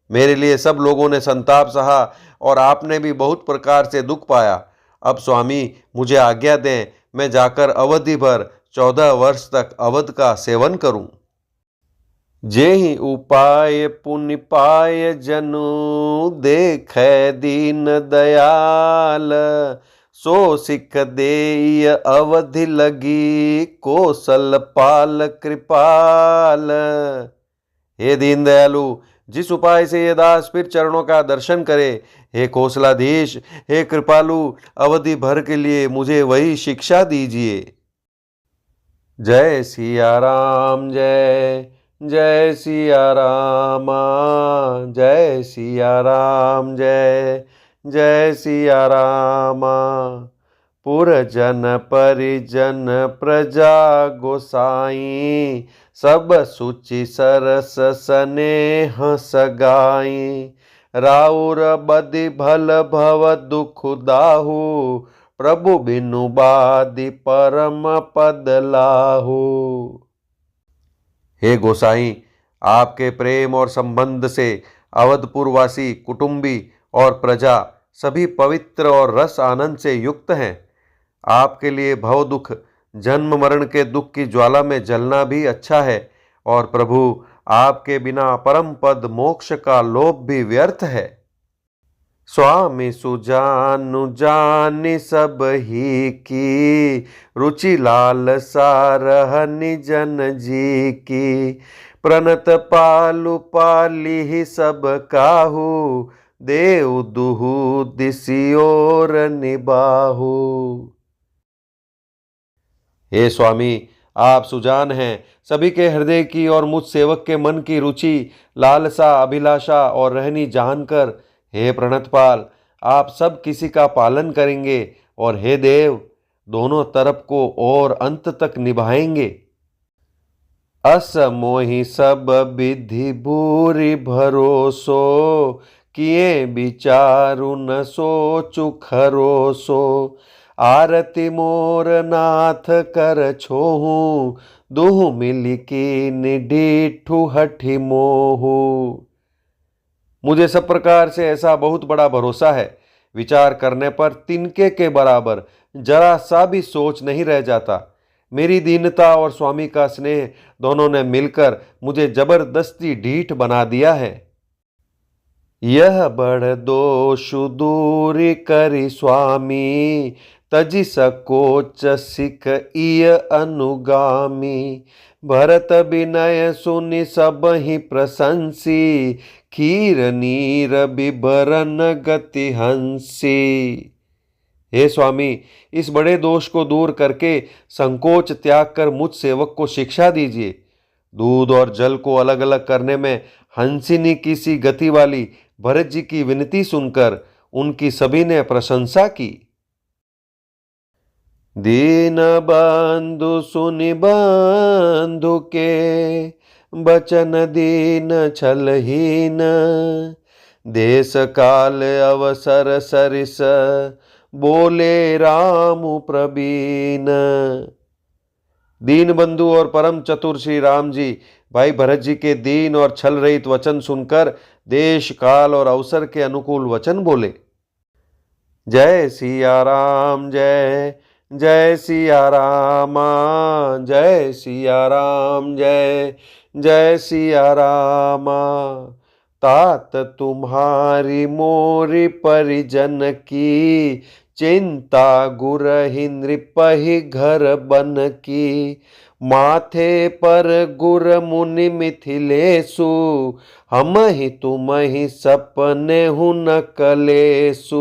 मेरे लिए सब लोगों ने संताप सहा और आपने भी बहुत प्रकार से दुख पाया। अब स्वामी मुझे आज्ञा दें, मैं जाकर अवधि भर 14 वर्ष तक अवध का सेवन करूं। जेहि उपाय पुण्य पाय जनु, देखे दीन दयाल। सो सिख देय अवधि लगी, कौशल पाल कृपाल। हे दीन दयालु, जिस उपाय से ये दास फिर चरणों का दर्शन करे, हे कौशलाधीश, हे कृपालु, अवधि भर के लिए मुझे वही शिक्षा दीजिए। जय सिया राम, जय जय सिया राम, जय सिया राम, जय जय सिया राम। पुरजन परिजन प्रजा गोसाई, सब सुचि सरस स्नेह सगाई। राउर बदि भल भव दुख दाहु, प्रभु बिनु बादि परम पद लाहू। हे गोसाई, आपके प्रेम और संबंध से अवधपुरवासी कुटुंबी और प्रजा सभी पवित्र और रस आनंद से युक्त हैं। आपके लिए भव दुख, जन्म मरण के दुख की ज्वाला में जलना भी अच्छा है, और प्रभु आपके बिना परम पद मोक्ष का लोभ भी व्यर्थ है। स्वामी सुजानु जानि सब ही की, रुचि लाल सारहनि जन जी की। प्रणत पालु पाली सब काहू, देव दुहु दिसियोर निबाहू। हे स्वामी, आप सुजान हैं, सभी के हृदय की और मुझ सेवक के मन की रुचि, लालसा, अभिलाषा और रहनी जानकर, हे प्रणतपाल, आप सब किसी का पालन करेंगे, और हे देव, दोनों तरफ को और अंत तक निभाएंगे। अस मोहि सब विधि भूरि भरोसो, किए विचारु न सोचु खरोसो। आरती मोर नाथ कर छोहू, दुहु मिली की निडीठु हठि मोहू। मुझे सब प्रकार से ऐसा बहुत बड़ा भरोसा है, विचार करने पर तिनके के बराबर जरा सा भी सोच नहीं रह जाता। मेरी दीनता और स्वामी का स्नेह दोनों ने मिलकर मुझे जबरदस्ती ढीठ बना दिया है। यह बड़ दोष दूरी करी स्वामी, तजि सकोच सिख इय अनुगामी। भरत विनय सुनि सबहि प्रशंसी, खीर नीर बिबरन गति हंसी। हे स्वामी, इस बड़े दोष को दूर करके संकोच त्याग कर मुझ सेवक को शिक्षा दीजिए। दूध और जल को अलग अलग करने में हंसिनी की सी गति वाली भरत जी की विनती सुनकर उनकी सभी ने प्रशंसा की। दीन बंधु सुनि बंधु के, बचन दीन छलहीन। देश काल अवसर सरिस, बोले राम प्रवीण। दीन बंधु और परम चतुर श्री राम जी भाई भरत जी के दीन और छल रहित वचन सुनकर देश काल और अवसर के अनुकूल वचन बोले। जय सिया राम, जय जय सिया राम, जय सिया राम, जय जय सिया राम। तात तुम्हारी मोरी परिजन की, चिंता गुरहि नृपहि घर बन की। माथे पर गुर मुनि मिथिलेसु, हम ही तुम ही सपने हूँ न कलेसु।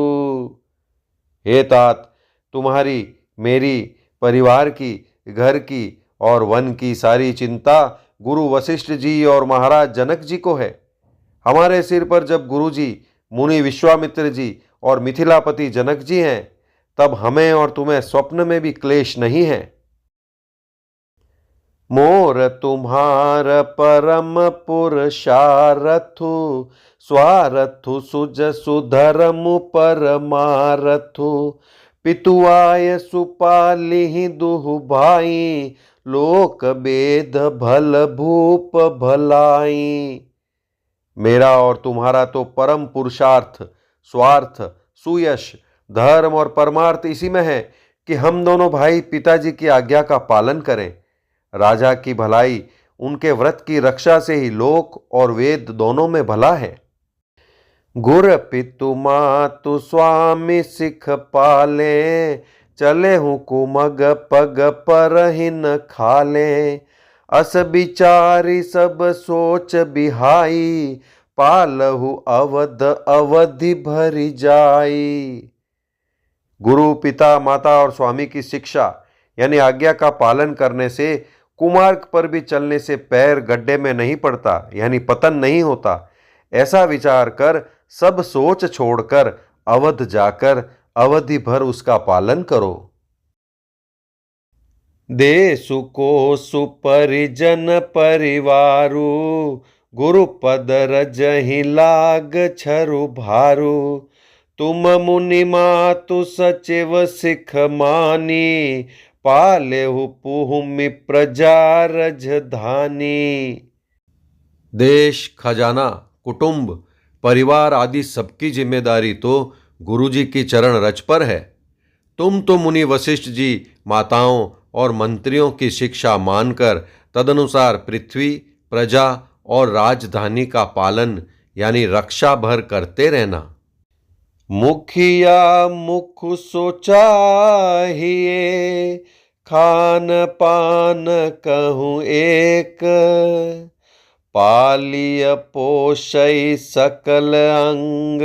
हे तात, तुम्हारी, मेरी, परिवार की, घर की और वन की सारी चिंता गुरु वशिष्ठ जी और महाराज जनक जी को है। हमारे सिर पर जब गुरु जी, मुनि विश्वामित्र जी और मिथिलापति जनक जी हैं, तब हमें और तुम्हें स्वप्न में भी क्लेश नहीं है। मोर तुम्हार परम पुरुषारथु, स्वारथु सुज सुधर्मु परमारथु। पितुआय सुपालिहि दुहु भाई, लोक वेद भल भूप भलाई। मेरा और तुम्हारा तो परम पुरुषार्थ, स्वार्थ, सुयश, धर्म और परमार्थ इसी में है कि हम दोनों भाई पिताजी की आज्ञा का पालन करें। राजा की भलाई उनके व्रत की रक्षा से ही लोक और वेद दोनों में भला है। गुर पितु मातु स्वामी सिख पाले, चले हूँ कुमग पग पर ही न खाले। अस विचारी सब सोच बिहाई, पालहु अवध अवधि भरी जाई। गुरु, पिता, माता और स्वामी की शिक्षा यानी आज्ञा का पालन करने से कुमार्ग पर भी चलने से पैर गड्ढे में नहीं पड़ता, यानी पतन नहीं होता। ऐसा विचार कर सब सोच छोड़कर अवध जाकर अवधि भर उसका पालन करो। देसु को सुपरिजन परिवारु, गुरु पद रजहि लाग छरु भारू। तुम मुनि मातु सचिव सिख मानी, पालेहु पुहुमि प्रजा रजधानी। देश, खजाना, कुटुंब, परिवार आदि सबकी जिम्मेदारी तो गुरुजी की चरण रज पर है। तुम तो मुनि वशिष्ठ जी, माताओं और मंत्रियों की शिक्षा मानकर तदनुसार पृथ्वी, प्रजा और राजधानी का पालन यानी रक्षा भर करते रहना। मुखिया मुख सोचाहिए, खान पान कहूँ एक। पालिय पोषई सकल अंग,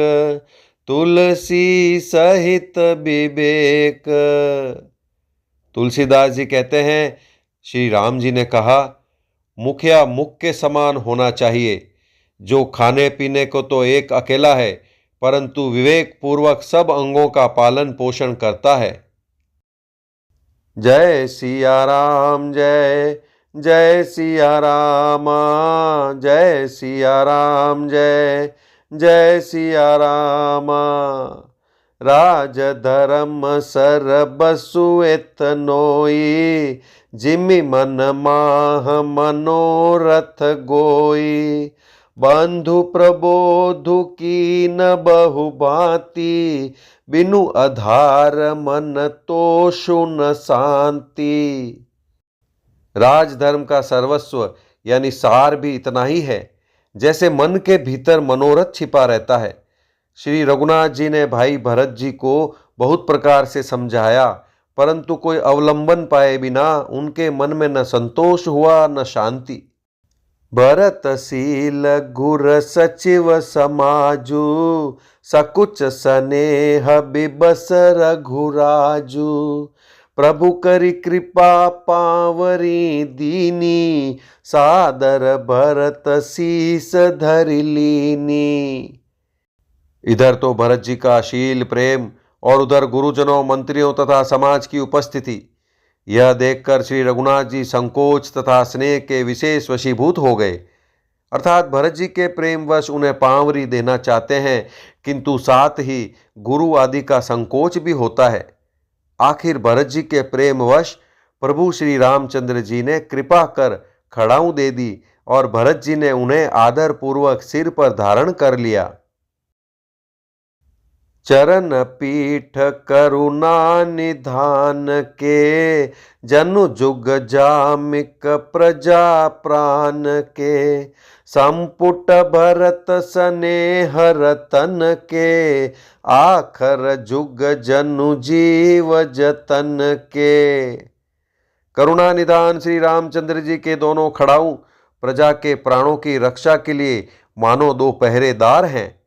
तुलसी सहित विवेक। तुलसीदास जी कहते हैं, श्री राम जी ने कहा, मुखिया मुख के समान होना चाहिए, जो खाने पीने को तो एक अकेला है, परंतु विवेक पूर्वक सब अंगों का पालन पोषण करता है। जय सिया राम, जय जय सिया राम, जय सिया राम, जय जय सिया राम। राज धर्म सर बसु एतनोई, जिमि मन माह मनोरथ गोई। बंधु प्रबोधु कीन बहु भांति, बिनु आधार मन तोषु न शांति। राजधर्म का सर्वस्व यानी सार भी इतना ही है, जैसे मन के भीतर मनोरथ छिपा रहता है। श्री रघुनाथ जी ने भाई भरत जी को बहुत प्रकार से समझाया, परंतु कोई अवलंबन पाए बिना उनके मन में न संतोष हुआ न शांति। भरतशील गुर सचिव समाजु, सकुच स्नेह बिबस रघुराजु। प्रभु करि कृपा पावरी दीनी, सादर भरत शीस धरि लीनी। इधर तो भरत जी का शील प्रेम और उधर गुरुजनों, मंत्रियों तथा समाज की उपस्थिति, यह देखकर श्री रघुनाथ जी संकोच तथा स्नेह के विशेष वशीभूत हो गए। अर्थात भरत जी के प्रेमवश उन्हें पांवरी देना चाहते हैं, किंतु साथ ही गुरु आदि का संकोच भी होता है। आखिर भरत जी के प्रेमवश प्रभु श्री रामचंद्र जी ने कृपा कर खड़ाऊं दे दी और भरत जी ने उन्हें आदर पूर्वक सिर पर धारण कर लिया। चरण पीठ करुणा निधान के, जनु जुग जामिक प्रजा प्राण के। संपुट भरत स्नेह रतन के, आखर जुग जनु जीव जतन के। करुणा निधान श्री रामचंद्र जी के दोनों खड़ाऊ प्रजा के प्राणों की रक्षा के लिए मानो दो पहरेदार हैं।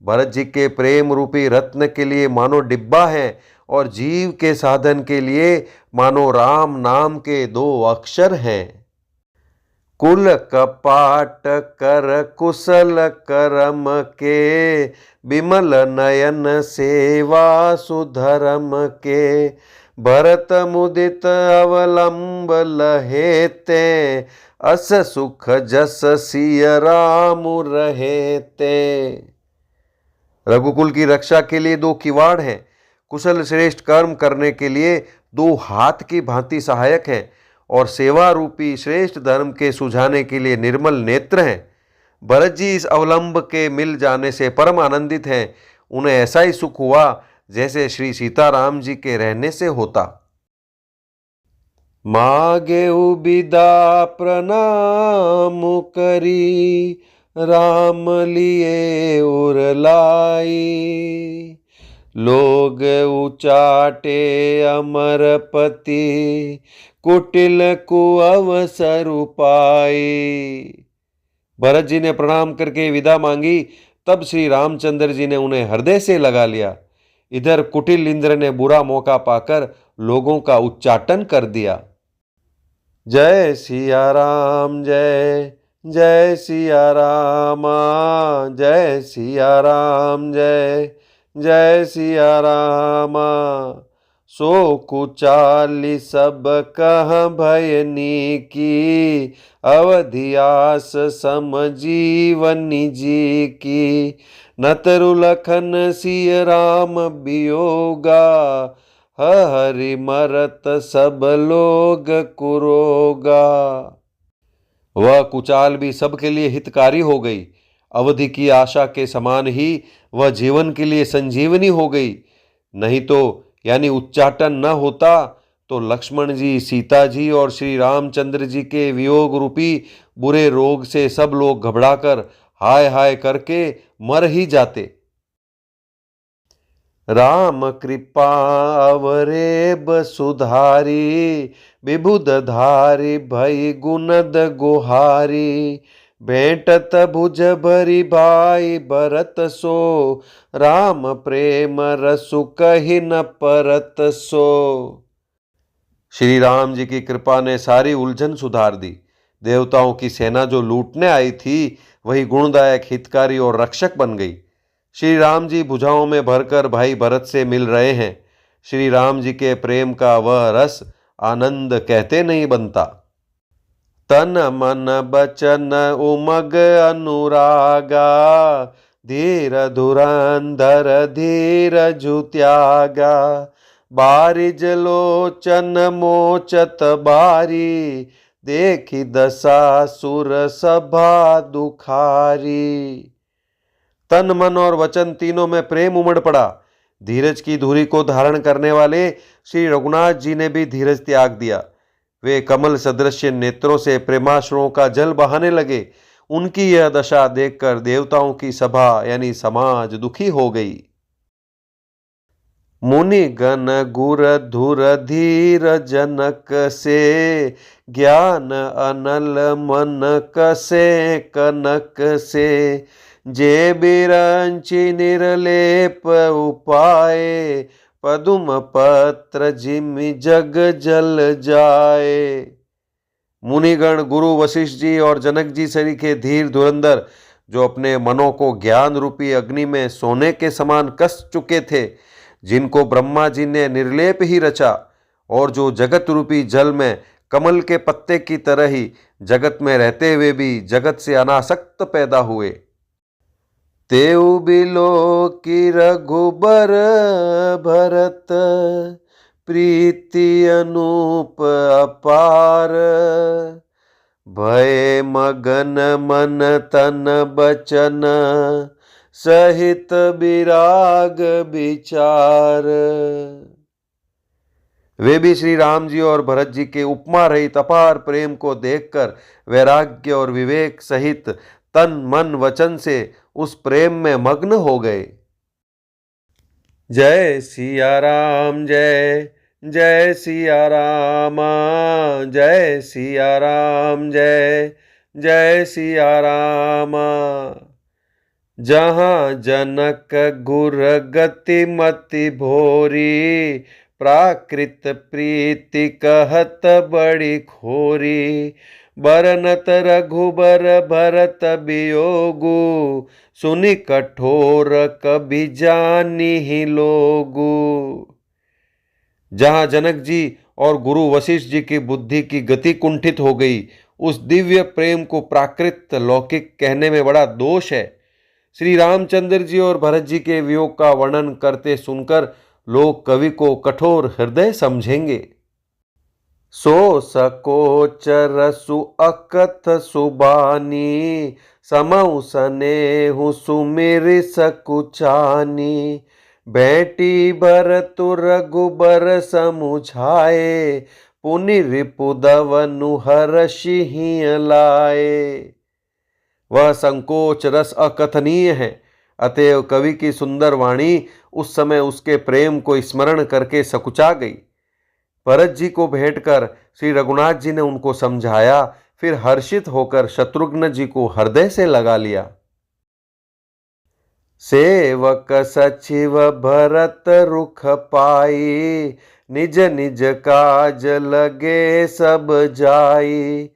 भरत जी के प्रेम रूपी रत्न के लिए मानो डिब्बा है, और जीव के साधन के लिए मानो राम नाम के दो अक्षर हैं। कुल कपाट कर कुशल करम के, विमल नयन सेवा सुधर्म के। भरत मुदित अवलंब लहेते, अस सुख जस सिय राम रहेते। रघुकुल की रक्षा के लिए दो किवाड़ हैं, कुशल श्रेष्ठ कर्म करने के लिए दो हाथ की भांति सहायक हैं, और सेवा रूपी श्रेष्ठ धर्म के सुझाने के लिए निर्मल नेत्र हैं। भरत जी इस अवलंब के मिल जाने से परम आनंदित हैं। उन्हें ऐसा ही सुख हुआ जैसे श्री सीताराम जी के रहने से होता। मागे बिदा प्रणाम करी, राम लिए उर लाई। लोग उचाटे अमरपति, कुटिल कु अवसर पाई। भरत जी ने प्रणाम करके विदा मांगी, तब श्री रामचंद्र जी ने उन्हें हृदय से लगा लिया। इधर कुटिल इंद्र ने बुरा मौका पाकर लोगों का उच्चाटन कर दिया। जय सिया राम जय जय सिया राम, जय सिया राम जय जय सिया राम। सो कुचाली सब कह भयनी की, अवधियास सम जीवनी जी की। नतरु लखन सिय राम वियोगा, हरि मरत सब लोग कुरोगा। वह कुचाल भी सबके लिए हितकारी हो गई। अवधि की आशा के समान ही वह जीवन के लिए संजीवनी हो गई। नहीं तो यानी उच्चाटन न होता तो लक्ष्मण जी, सीता जी और श्री रामचंद्र जी के वियोग रूपी बुरे रोग से सब लोग घबराकर हाय हाय करके मर ही जाते। राम कृपा अवरेब सुधारी, विबुध धारी भई गुणद गुहारी। भेंटत भुज भरी भाई भरत सो, राम प्रेम रसु कहि न परत सो। श्री राम जी की कृपा ने सारी उलझन सुधार दी। देवताओं की सेना जो लूटने आई थी वही गुणदायक, हितकारी और रक्षक बन गई। श्री राम जी भुजाओं में भरकर भाई भरत से मिल रहे हैं। श्री राम जी के प्रेम का वह रस आनंद कहते नहीं बनता। तन मन बचन उमग अनुरागा, धीर धुरंधर धीरजु त्यागा। बारिज लोचन मोचत बारी, देखी दशा सुर सभा दुखारी। तन मन और वचन तीनों में प्रेम उमड़ पड़ा। धीरज की धुरी को धारण करने वाले श्री रघुनाथ जी ने भी धीरज त्याग दिया। वे कमल सदृश्य नेत्रों से प्रेमाश्रुओं का जल बहाने लगे। उनकी यह दशा देखकर देवताओं की सभा यानी समाज दुखी हो गई। मुनि गण गुर धुर धीर जनक से, ज्ञान अनल मन कसे कनक से। जे बिरंचि निर्लेप उपाय, पदुम पत्र जिमि जग जल जाए। मुनिगण गुरु वशिष्ठ जी और जनक जी सरीखे धीर धुरंधर, जो अपने मनों को ज्ञान रूपी अग्नि में सोने के समान कस चुके थे, जिनको ब्रह्मा जी ने निर्लेप ही रचा, और जो जगत रूपी जल में कमल के पत्ते की तरह ही जगत में रहते हुए भी जगत से अनासक्त पैदा हुए। तेउ बिलो की रघुबर भरत, प्रीति अनूप अपार। भय मगन मन तन बचन, सहित विराग विचार। वे भी श्री राम जी और भरत जी के उपमा रहित अपार प्रेम को देखकर वैराग्य और विवेक सहित तन मन वचन से उस प्रेम में मग्न हो गए। जय सिया राम, जय जय सिया राम, जय सिया राम, जय जय सिया राम। जहाँ जनक गुर गति मति भोरी, प्राकृत प्रीति कहत बड़ी खोरी। बरनत रघुबर भरत वियोगु, सुनि कठोर कभी जानी ही लोगु। जहाँ जनक जी और गुरु वशिष्ठ जी की बुद्धि की गति कुंठित हो गई, उस दिव्य प्रेम को प्राकृत लौकिक कहने में बड़ा दोष है। श्री रामचंद्र जी और भरत जी के वियोग का वर्णन करते सुनकर लोग कवि को कठोर हृदय समझेंगे। सो सकोच रसु अकथ सुबानी, समौ सनेहु सुमिर सकुचानी। बैटी भरतु रघुबर समुझाए, पुनि रिपुदवनु हर्षि लाए। वह संकोच रस अकथनीय है, अतएव कवि की सुंदर वाणी उस समय उसके प्रेम को स्मरण करके सकुचा गई। भरत जी को भेंटकर श्री रघुनाथ जी ने उनको समझाया, फिर हर्षित होकर शत्रुघ्न जी को हृदय से लगा लिया। सेवक सचिव भरत रुख पाई, निज निज काज लगे सब जाई।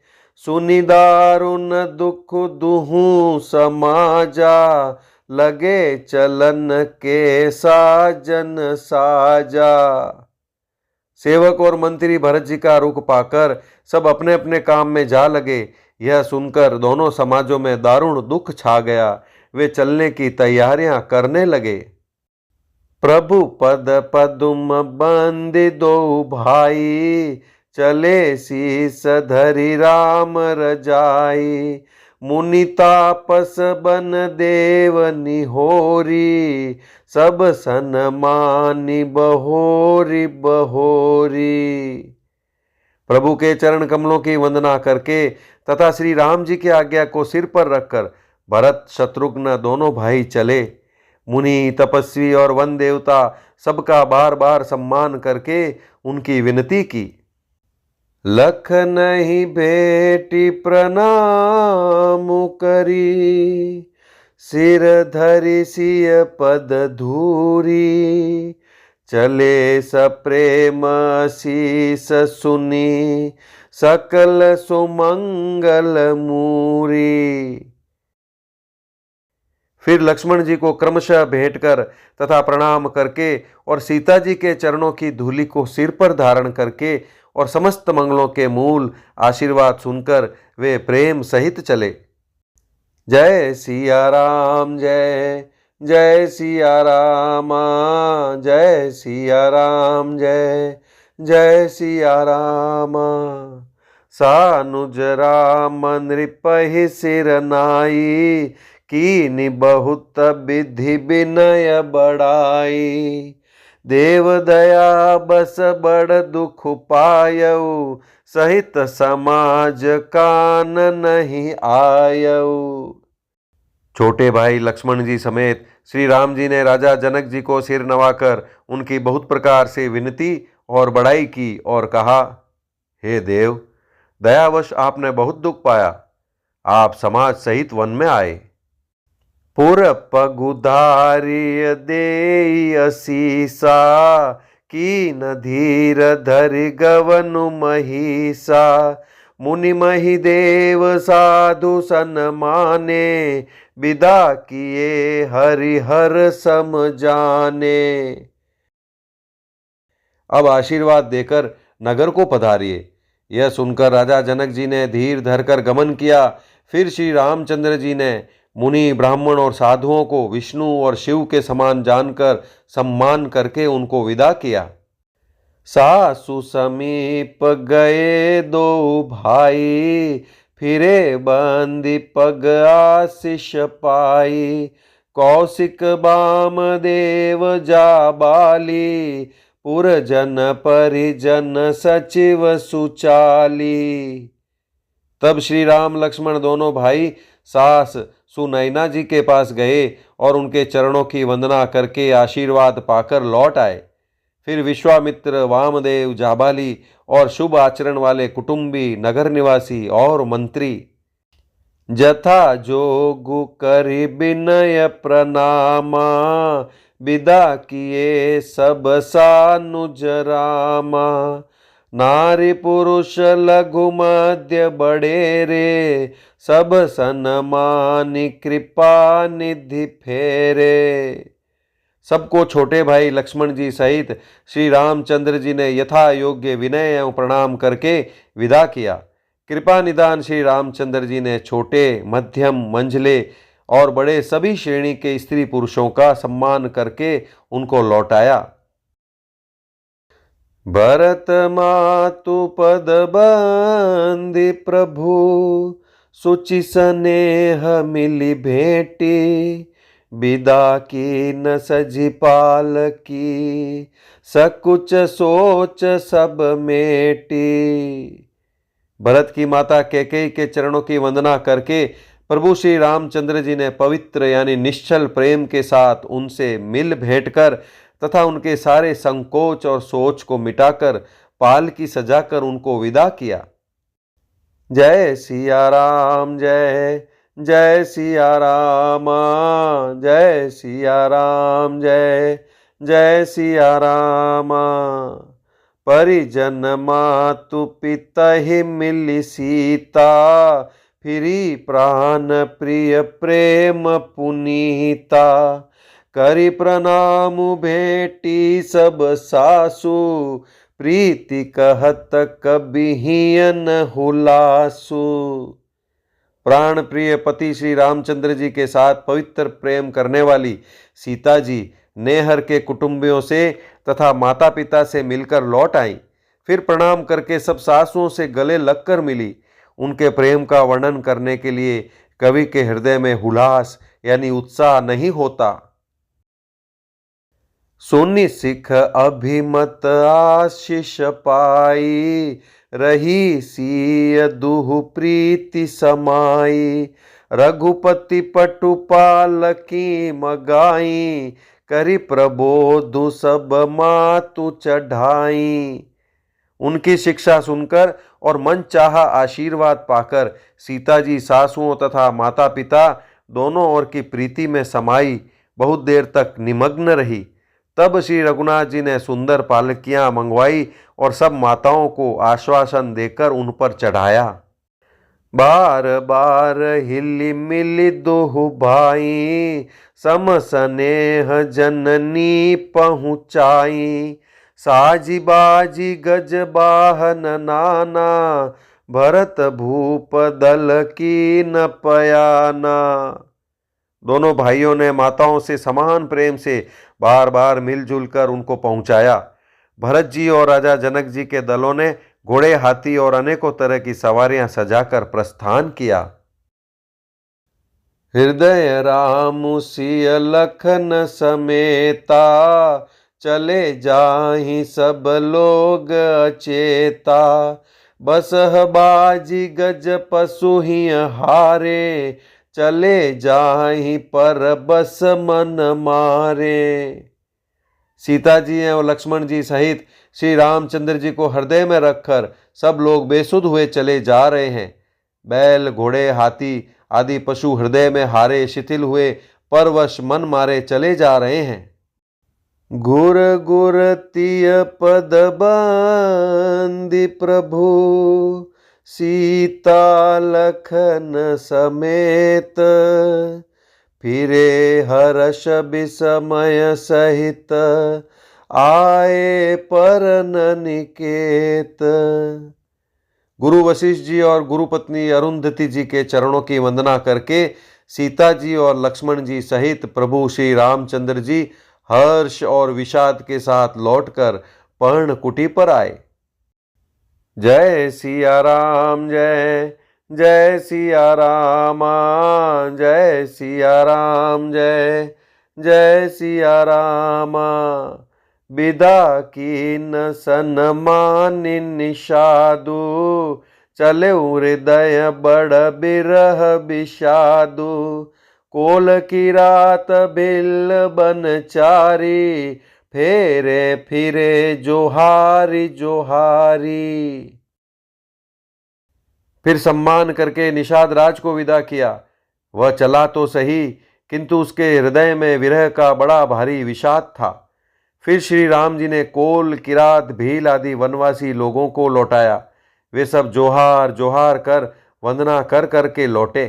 सुनि दारुन दुख दुहु समाजा, लगे चलन के साजन साजा। सेवक और मंत्री भरत जी का रुख पाकर सब अपने अपने काम में जा लगे। यह सुनकर दोनों समाजों में दारुण दुख छा गया। वे चलने की तैयारियां करने लगे। प्रभु पद पदुम बंदि दो भाई, चले शीस धरि राम रजाई। मुनि तापस बन देव निहोरी, सब सन्मानी बहोरी बहोरी। प्रभु के चरण कमलों की वंदना करके तथा श्री राम जी की आज्ञा को सिर पर रखकर भरत शत्रुघ्न दोनों भाई चले। मुनि तपस्वी और वन देवता सबका बार बार सम्मान करके उनकी विनती की। लख नहीं भेटी प्रणाम करी, सिर धरि सिय पद धूरी। चले सप्रेम शीस सुनी, सकल सुमंगल मूरी। फिर लक्ष्मण जी को क्रमशः भेंट कर तथा प्रणाम करके और सीता जी के चरणों की धूलि को सिर पर धारण करके और समस्त मंगलों के मूल आशीर्वाद सुनकर वे प्रेम सहित चले। जय सिया राम, जय जय सिया राम, जय सिया राम, जय जय सिया राम। सानुज राम नृपहि सिर नाई, कीनि बहुत विधि विनय बढ़ाई। देव दया बस बड़ दुख पायऊ, सहित समाज कान नहीं आयऊ। छोटे भाई लक्ष्मण जी समेत श्री राम जी ने राजा जनक जी को सिर नवाकर उनकी बहुत प्रकार से विनती और बड़ाई की और कहा, हे देव, दयावश आपने बहुत दुख पाया, आप समाज सहित वन में आए। पुर पगुधारिय देई असीसा, कीन धीर धरि गवनु महिषा। मुनि महि देव साधु सन्माने, विदा किए हरिहर सम जाने। अब आशीर्वाद देकर नगर को पधारिए। यह सुनकर राजा जनक जी ने धीर धरकर गमन किया। फिर श्री रामचंद्र जी ने मुनि ब्राह्मण और साधुओं को विष्णु और शिव के समान जानकर सम्मान करके उनको विदा किया। सासु समीप गए दो भाई, फिरे बंदी पग आशीष पाई। कौशिक बामदेव जाबाली, पुरजन परिजन सचिव सुचाली। तब श्री राम लक्ष्मण दोनों भाई सास सुनैना जी के पास गए और उनके चरणों की वंदना करके आशीर्वाद पाकर लौट आए। फिर विश्वामित्र, वामदेव, जाबाली और शुभ आचरण वाले कुटुंबी, नगर निवासी और मंत्री जथा जोगु करि विनय प्रणामा, विदा किए सब सानुज रामा। नारी पुरुष लघु मध्य बड़े रे, सब सन्मानी कृपा निधि फेरे। सबको छोटे भाई लक्ष्मण जी सहित श्री रामचंद्र जी ने यथा योग्य विनय एवं प्रणाम करके विदा किया। कृपा निदान श्री रामचंद्र जी ने छोटे, मध्यम, मंझले और बड़े सभी श्रेणी के स्त्री पुरुषों का सम्मान करके उनको लौटाया। भरत मातु पद बंदी प्रभु, सुचि स्नेह मिली भेटी। विदा की न सजी पाल की, सकुच सोच सब मेटी। भरत की माता कैकेयी के चरणों की वंदना करके प्रभु श्री रामचंद्र जी ने पवित्र यानी निश्चल प्रेम के साथ उनसे मिल भेंट कर तथा उनके सारे संकोच और सोच को मिटाकर पाल की सजाकर उनको विदा किया। जय सिया राम, जय जय सिया राम, जय सिया राम, जय जय सिया राम। परिजन मातु पिता ही मिली सीता, फिरी प्राण प्रिय प्रेम पुनीता। करि प्रणाम भेटी सब सासु, प्रीति कहत कबिहियन हुलासु। प्राण प्रिय पति श्री रामचंद्र जी के साथ पवित्र प्रेम करने वाली सीता जी नेहर के कुटुंबियों से तथा माता पिता से मिलकर लौट आई। फिर प्रणाम करके सब सासुओं से गले लगकर मिली। उनके प्रेम का वर्णन करने के लिए कवि के हृदय में हुलास यानी उत्साह नहीं होता। सुनि सिख अभिमत आशीष पाई, रही सीय दुहु प्रीति समाई। रघुपति पटुपाल की मगाई, करि प्रबोधु सब मातु चढ़ाई। उनकी शिक्षा सुनकर और मन चाहा आशीर्वाद पाकर सीता जी सासुओं तथा माता पिता दोनों ओर की प्रीति में समाई बहुत देर तक निमग्न रही। तब श्री रघुनाथ जी ने सुंदर पालकियां मंगवाई और सब माताओं को आश्वासन देकर उन पर चढ़ाया। बार बार हिली मिली दोहु भाई, सम स्नेह जननी पहुँचाई। साजी बाजी गज बाहन नाना, भरत भूप दल की न पयाना। दोनों भाइयों ने माताओं से समान प्रेम से बार बार मिलजुल कर उनको पहुंचाया। भरत जी और राजा जनक जी के दलों ने घोड़े, हाथी और अनेकों तरह की सवारियां सजाकर प्रस्थान किया। हृदय राम सिय लखन समेता, चले जाहि सब लोग अचेता। बसह बाजी गज पशु ही हारे, चले जाहि पर बस मन मारे। सीता जी एवं लक्ष्मण जी सहित श्री रामचंद्र जी को हृदय में रखकर सब लोग बेसुध हुए चले जा रहे हैं। बैल, घोड़े, हाथी आदि पशु हृदय में हारे शिथिल हुए परवश मन मारे चले जा रहे हैं। गुर गुर तिय पद बंदी प्रभु, सीता लखन समेत। फिरे हर्ष विस्मय सहित, आए परन निकेत। गुरु वशिष्ठ जी और गुरु पत्नी अरुंधति जी के चरणों की वंदना करके सीता जी और लक्ष्मण जी सहित प्रभु श्री रामचंद्र जी हर्ष और विषाद के साथ लौटकर पर्णकुटी पर आए। जय सिया राम, जय जय सिया रामा, जय सिया राम, जय जय सिया रामा। विदा कीन सन्मानि निषादु, चले हृदय बड़ बिरह विषादु। कोल की रात बिल बनचारी, फेरे फिरे जोहारी जोहारी। फिर सम्मान करके निषाद राज को विदा किया। वह चला तो सही, किंतु उसके हृदय में विरह का बड़ा भारी विषाद था। फिर श्री राम जी ने कोल, किरात, भील आदि वनवासी लोगों को लौटाया। वे सब जोहार जोहार कर वंदना कर करके लौटे।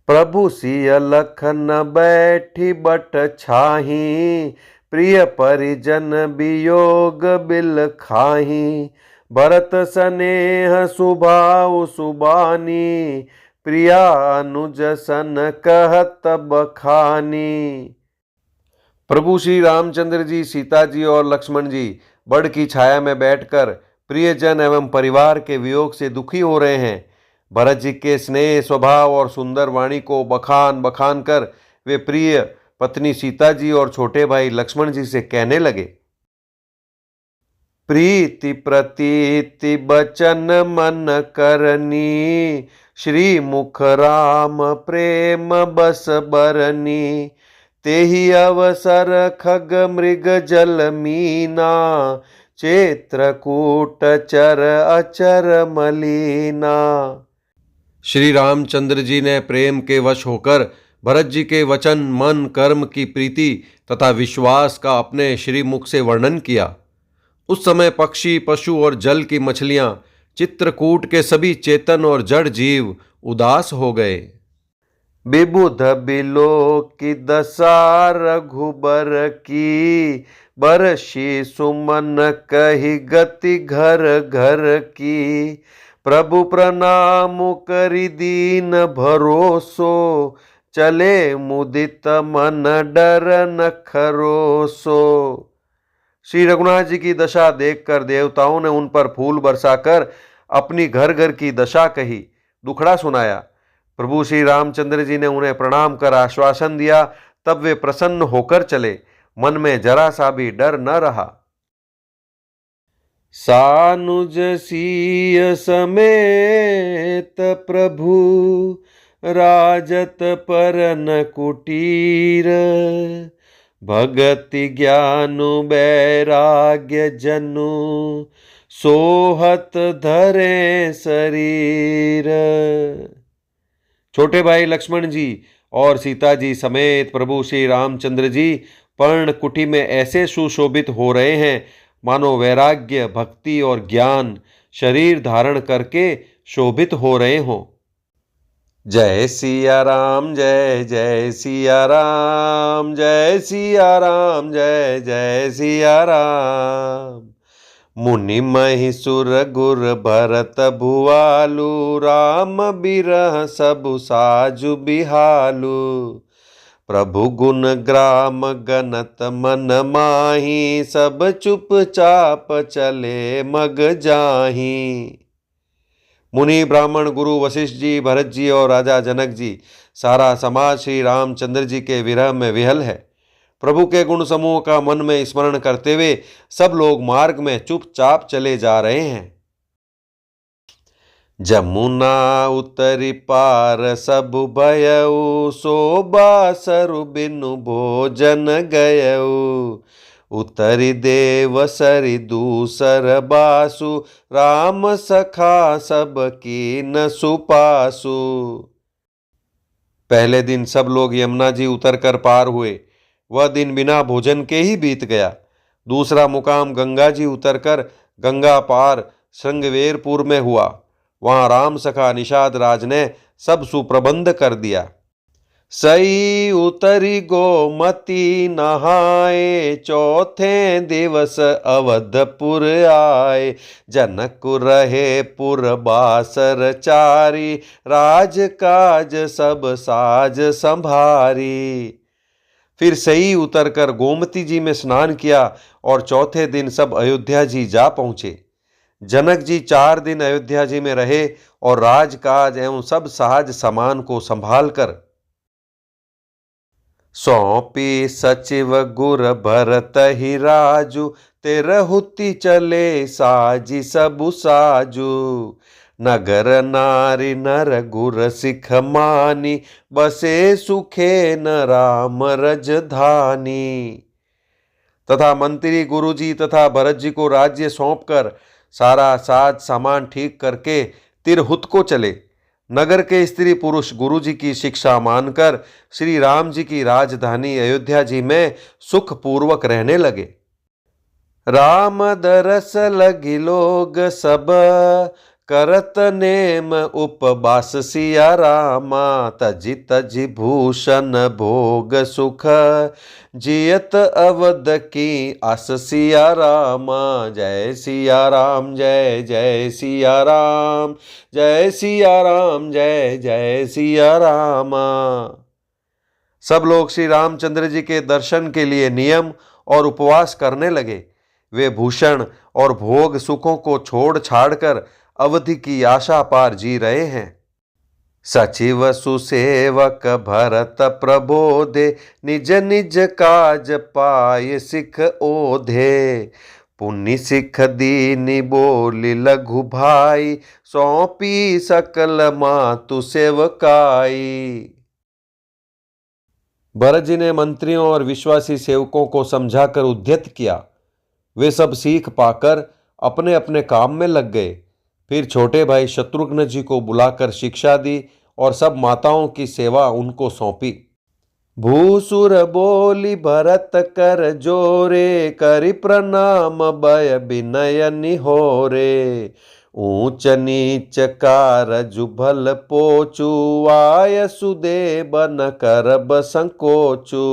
प्रभु सिय लखन बैठी बट छाही, प्रिय परिजन वियोग बिल खाही। भरत स्नेह सुभाव सुबानी, प्रिया अनुज सन कहत बखानी। प्रभु श्री रामचंद्र जी, सीता जी और लक्ष्मण जी बड़ की छाया में बैठकर प्रियजन एवं परिवार के वियोग से दुखी हो रहे हैं। भरत जी के स्नेह स्वभाव और सुंदर वाणी को बखान बखान कर वे प्रिय पत्नी सीता जी और छोटे भाई लक्ष्मण जी से कहने लगे। प्रीति प्रतीति बचन मन करनी, श्री मुख राम प्रेम बस बरनी। तेहि अवसर खग मृग जल मीना, चेत्रकूट चर अचर मलीना। श्री रामचंद्र जी ने प्रेम के वश होकर भरत जी के वचन, मन, कर्म की प्रीति तथा विश्वास का अपने श्रीमुख से वर्णन किया। उस समय पक्षी, पशु और जल की मछलियां, चित्रकूट के सभी चेतन और जड़ जीव उदास हो गए। विबुध बिलो की दशा रघुबर की, बरसी सुमन कही गति घर घर की। प्रभु प्रणाम करि दीन भरोसो, चले मुदित मन डर न खरोसो। श्री रघुनाथ जी की दशा देखकर देवताओं ने उन पर फूल बरसाकर अपनी घर घर की दशा कही, दुखड़ा सुनाया। प्रभु श्री रामचंद्र जी ने उन्हें प्रणाम कर आश्वासन दिया। तब वे प्रसन्न होकर चले, मन में जरा सा भी डर न रहा। सानुज सीय समेत प्रभु, राजत परन कुटीर। भगति ज्ञानु वैराग्य जनु, सोहत धरे शरीर। छोटे भाई लक्ष्मण जी और सीता जी समेत प्रभु श्री रामचंद्र जी पर्णकुटी में ऐसे सुशोभित हो रहे हैं मानो वैराग्य, भक्ति और ज्ञान शरीर धारण करके शोभित हो रहे हों। जय सिया राम, जय जय सिया राम, जय सिया राम, जय जय सिया राम। मुनि महिसुर गुर भरत भुआलु, राम बिरह सबु साजु बिहालु। प्रभु गुण ग्राम गनत मन माही, सब चुप चाप चले मग जाही। मुनि, ब्राह्मण, गुरु वशिष्ठ जी, भरत जी और राजा जनक जी, सारा समाज श्री रामचंद्र जी के विरह में विहल है। प्रभु के गुण समूह का मन में स्मरण करते हुए सब लोग मार्ग में चुपचाप चले जा रहे हैं। जमुना उतरी पार सबु भयउ, शोभा सरु बिनु भोजन गयउ। उतरी देव सरि दूसर बासु, राम सखा सब कीन सुपासु। पहले दिन सब लोग यमुना जी उतरकर पार हुए। वह दिन बिना भोजन के ही बीत गया। दूसरा मुकाम गंगा जी उतरकर गंगा पार श्रृंगवेरपुर में हुआ। वहां राम सखा निषाद राज ने सब सुप्रबंध कर दिया। सई उतरी गोमती नहाए, चौथे दिवस अवधपुर आए। जनक रहे पुर बासर चारी, राज काज सब साज संभारी। फिर सई उतरकर गोमती जी में स्नान किया और चौथे दिन सब अयोध्या जी जा पहुंचे। जनक जी 4 दिन अयोध्या जी में रहे और राजकाज एवं सब सहज सामान को संभाल कर सौंपी सचिव गुर भरत ही राजू, तेरहुति चले साजी सबु साजू। नगर नारी नर गुर सिख मानी, बसे सुखे न राम रजधानी। तथा मंत्री गुरुजी तथा भरत जी को राज्य सौंपकर सारा साज सामान ठीक करके तिरहुत को चले। नगर के स्त्री पुरुष गुरुजी की शिक्षा मानकर श्री राम जी की राजधानी अयोध्या जी में सुख पूर्वक रहने लगे। राम दरस लगी लोग सब, करत नेम उपवास सिया रामा। तजि तजि भूषण भोग सुख, जियत अवध की आस सिया रामा। जय सिया राम जय जय सिया राम, जय सिया राम जय जय सिया रामा। सब लोग श्री रामचंद्र जी के दर्शन के लिए नियम और उपवास करने लगे। वे भूषण और भोग सुखों को छोड़ छाड़कर अवधि की आशा पार जी रहे हैं। सचिव सुसेवक भरत प्रबोधे, निज निज काज पाय सिख ओधे। पुनि सिख दीनी बोली लघु भाई, सौंपी सकल मातु सेवकाई। भरत जी ने मंत्रियों और विश्वासी सेवकों को समझाकर उद्यत किया। वे सब सीख पाकर अपने अपने काम में लग गए। फिर छोटे भाई शत्रुघ्न जी को बुलाकर शिक्षा दी और सब माताओं की सेवा उनको सौंपी। भूसुर बोली भरत कर जोरे, करि प्रणाम भय विनय निहोरे। ऊंच नीच कारज भल पोचू, आय सुदेव न करब संकोचू।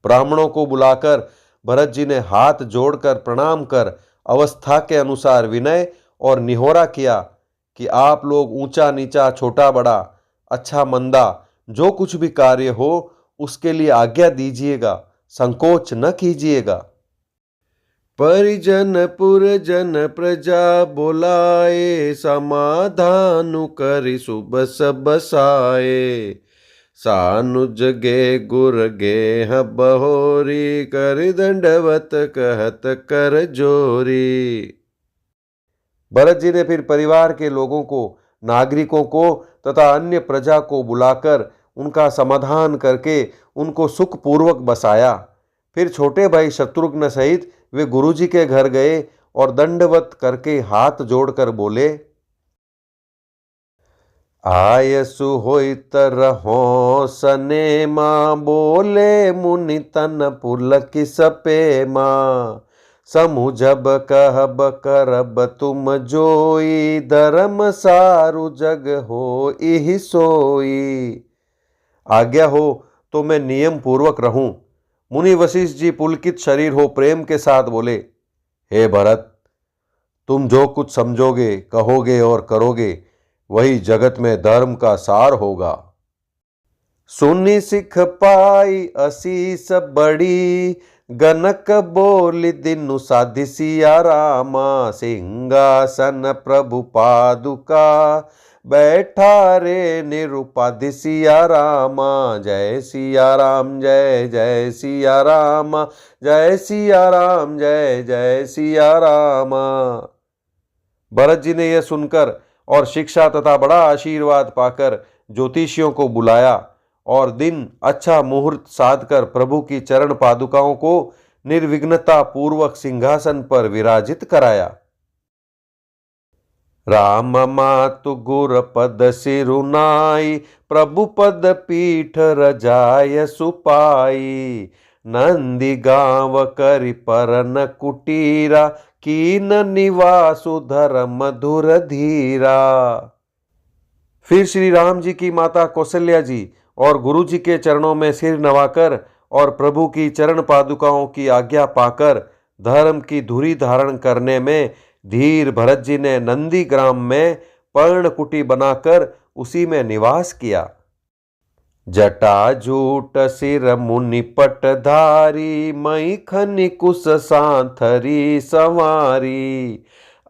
ब्राह्मणों को बुलाकर भरत जी ने हाथ जोड़कर प्रणाम कर अवस्था के अनुसार विनय और निहोरा किया कि आप लोग ऊंचा नीचा छोटा बड़ा अच्छा मंदा जो कुछ भी कार्य हो उसके लिए आज्ञा दीजिएगा, संकोच न कीजिएगा। परिजन पुरजन प्रजा बोलाए, समाधानु करि शुभ सब साए। सानुज गे गुर गेह बहोरी, कर दंडवत कहत कर जोरी। भरत जी ने फिर परिवार के लोगों को, नागरिकों को तथा अन्य प्रजा को बुलाकर उनका समाधान करके उनको सुखपूर्वक बसाया। फिर छोटे भाई शत्रुघ्न सहित वे गुरुजी के घर गए और दंडवत करके हाथ जोड़कर बोले, आयसु होइत रहो सनेमा। बोले मुनि तन पुलकि सपेमा। समुझब कहब करब तुम जोई, धर्म सारु जग हो इहि सोई। आज्ञा हो तो मैं नियम पूर्वक रहूं। मुनि वशिष्ठ जी पुलकित शरीर हो प्रेम के साथ बोले, हे भरत, तुम जो कुछ समझोगे कहोगे और करोगे वही जगत में धर्म का सार होगा। सुनी सिख पाई असीस बड़ी, गनक बोली दिनु साधि सिया रामा। सिंहासन प्रभु पादुका, बैठा रे निरुपाधि सिया रामा। जय सिया राम जय जय सिया रामा, जय सिया राम जय जय सिया रामा। भरत जी ने यह सुनकर और शिक्षा तथा बड़ा आशीर्वाद पाकर ज्योतिषियों को बुलाया और दिन अच्छा मुहूर्त साधकर प्रभु की चरण पादुकाओं को निर्विघ्नता पूर्वक सिंहासन पर विराजित कराया। राम मातु गुर पद सिरुनाई, प्रभु पद पीठ रजाय सुपाई। नंदी गांव करि परन कुटीरा, कीन निवासु धर्म धुर धीरा। फिर श्री राम जी की माता कौशल्या जी और गुरु जी के चरणों में सिर नवाकर और प्रभु की चरण पादुकाओं की आज्ञा पाकर धर्म की धुरी धारण करने में धीर भरत जी ने नंदी ग्राम में पर्णकुटी बनाकर उसी में निवास किया। जटा जूट सिर मुनि पटधारी, मई खनि कुश सांथरी संवारी।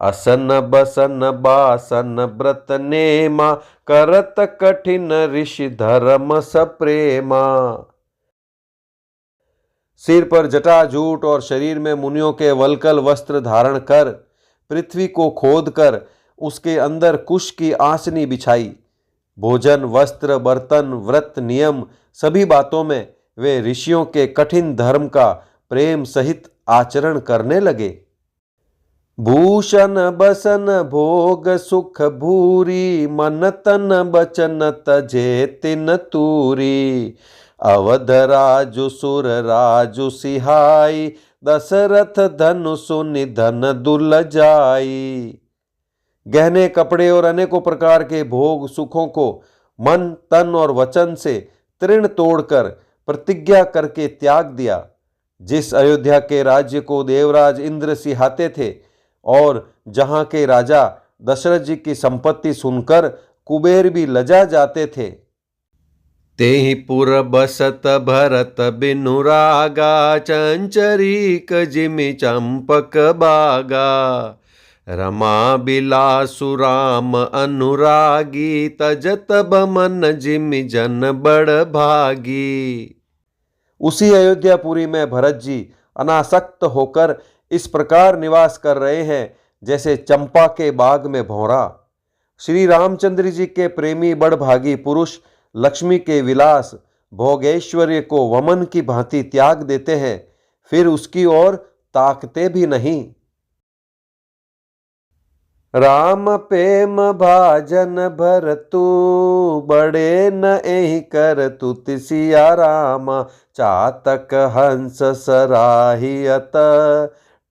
असन बसन बासन व्रत नेमा, करत कठिन ऋषि धर्म सप्रेमा। सिर पर जटाजूट और शरीर में मुनियों के वल्कल वस्त्र धारण कर, पृथ्वी को खोद कर उसके अंदर कुश की आसनी बिछाई। भोजन, वस्त्र, बर्तन, व्रत, नियम सभी बातों में वे ऋषियों के कठिन धर्म का प्रेम सहित आचरण करने लगे। भूषण बसन भोग सुख भूरी, मन तन बचन तजे तिन तूरी। अवध राजु सुर राजु सिहाई, दशरथ धनु सुनि धन दुल जाई। गहने, कपड़े और अनेकों प्रकार के भोग सुखों को मन, तन और वचन से तृण तोड़कर प्रतिज्ञा करके त्याग दिया। जिस अयोध्या के राज्य को देवराज इंद्र सिहाते थे और जहां के राजा दशरथ जी की संपत्ति सुनकर कुबेर भी लजा जाते थे। तेहि पुर बसत भरत बिनु रागा, चंचरीक जिमि चंपक बागा। रमा बिलासु राम अनुरागी, तजत बमन जिमि जन बड़ भागी। उसी अयोध्यापुरी में भरत जी अनासक्त होकर इस प्रकार निवास कर रहे हैं जैसे चंपा के बाग में भौरा। श्री रामचंद्र जी के प्रेमी बड़भागी पुरुष लक्ष्मी के विलास भोगैश्वर्य को वमन की भांति त्याग देते हैं, फिर उसकी ओर ताकते भी नहीं। राम प्रेम भाजन भरतु, बड़े न एहि करतु तिसिया रामा। चातक हंस सराहियत,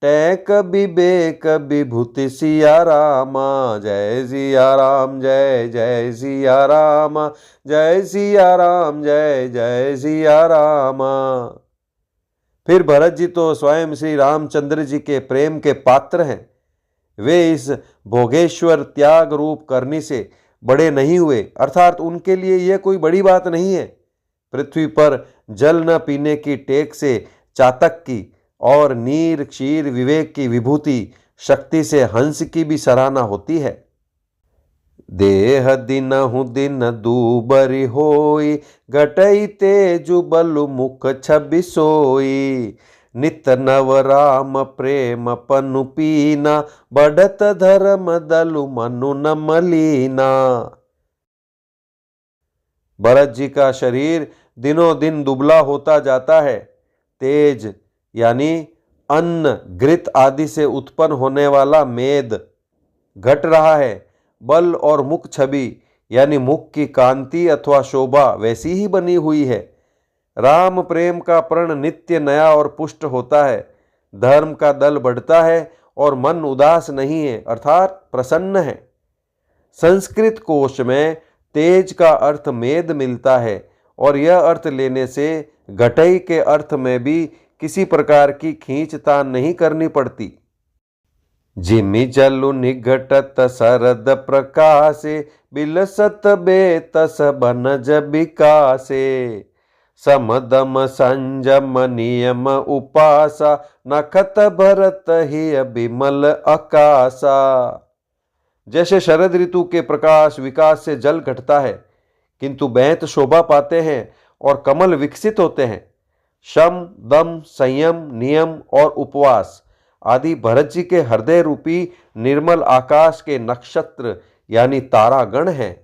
टैक विवेक विभूति सिया रामा। जय सिया राम जय जय सिया राम, जय सिया राम जय जय सिया रामा। फिर भरत जी तो स्वयं श्री रामचंद्र जी के प्रेम के पात्र हैं। वे इस भोगेश्वर त्याग रूप करने से बड़े नहीं हुए, अर्थात उनके लिए यह कोई बड़ी बात नहीं है। पृथ्वी पर जल न पीने की टेक से चातक की और नीर क्षीर विवेक की विभूति शक्ति से हंस की भी सराहना होती है। देह दिनहु दिन दूबरी होई, घटई तेजु बलु मुख छबि सोई। नित नव राम प्रेम पनु पीना, बढ़त धर्म दलु मनु न मलीना। भरत जी का शरीर दिनों दिन दुबला होता जाता है। तेज यानी अन्न, घृत आदि से उत्पन्न होने वाला मेद घट रहा है। बल और मुख छवि यानी मुख की कांति अथवा शोभा वैसी ही बनी हुई है। राम प्रेम का प्रण नित्य नया और पुष्ट होता है। धर्म का दल बढ़ता है और मन उदास नहीं है, अर्थात प्रसन्न है। संस्कृत कोश में तेज का अर्थ मेद मिलता है और यह अर्थ लेने से घटई के अर्थ में भी किसी प्रकार की खींचतान नहीं करनी पड़ती। जिमि जलु निघटत सरद प्रकाशे, बिलसत बेतस बनज बिकासे। समदम संजम नियम उपासा, नखत भरत ही बिमल आकाशा। जैसे शरद ऋतु के प्रकाश विकास से जल घटता है, किंतु बैंत शोभा पाते हैं और कमल विकसित होते हैं। शम, दम, संयम, नियम और उपवास आदि भरत जी के हृदय रूपी निर्मल आकाश के नक्षत्र यानी तारागण हैं।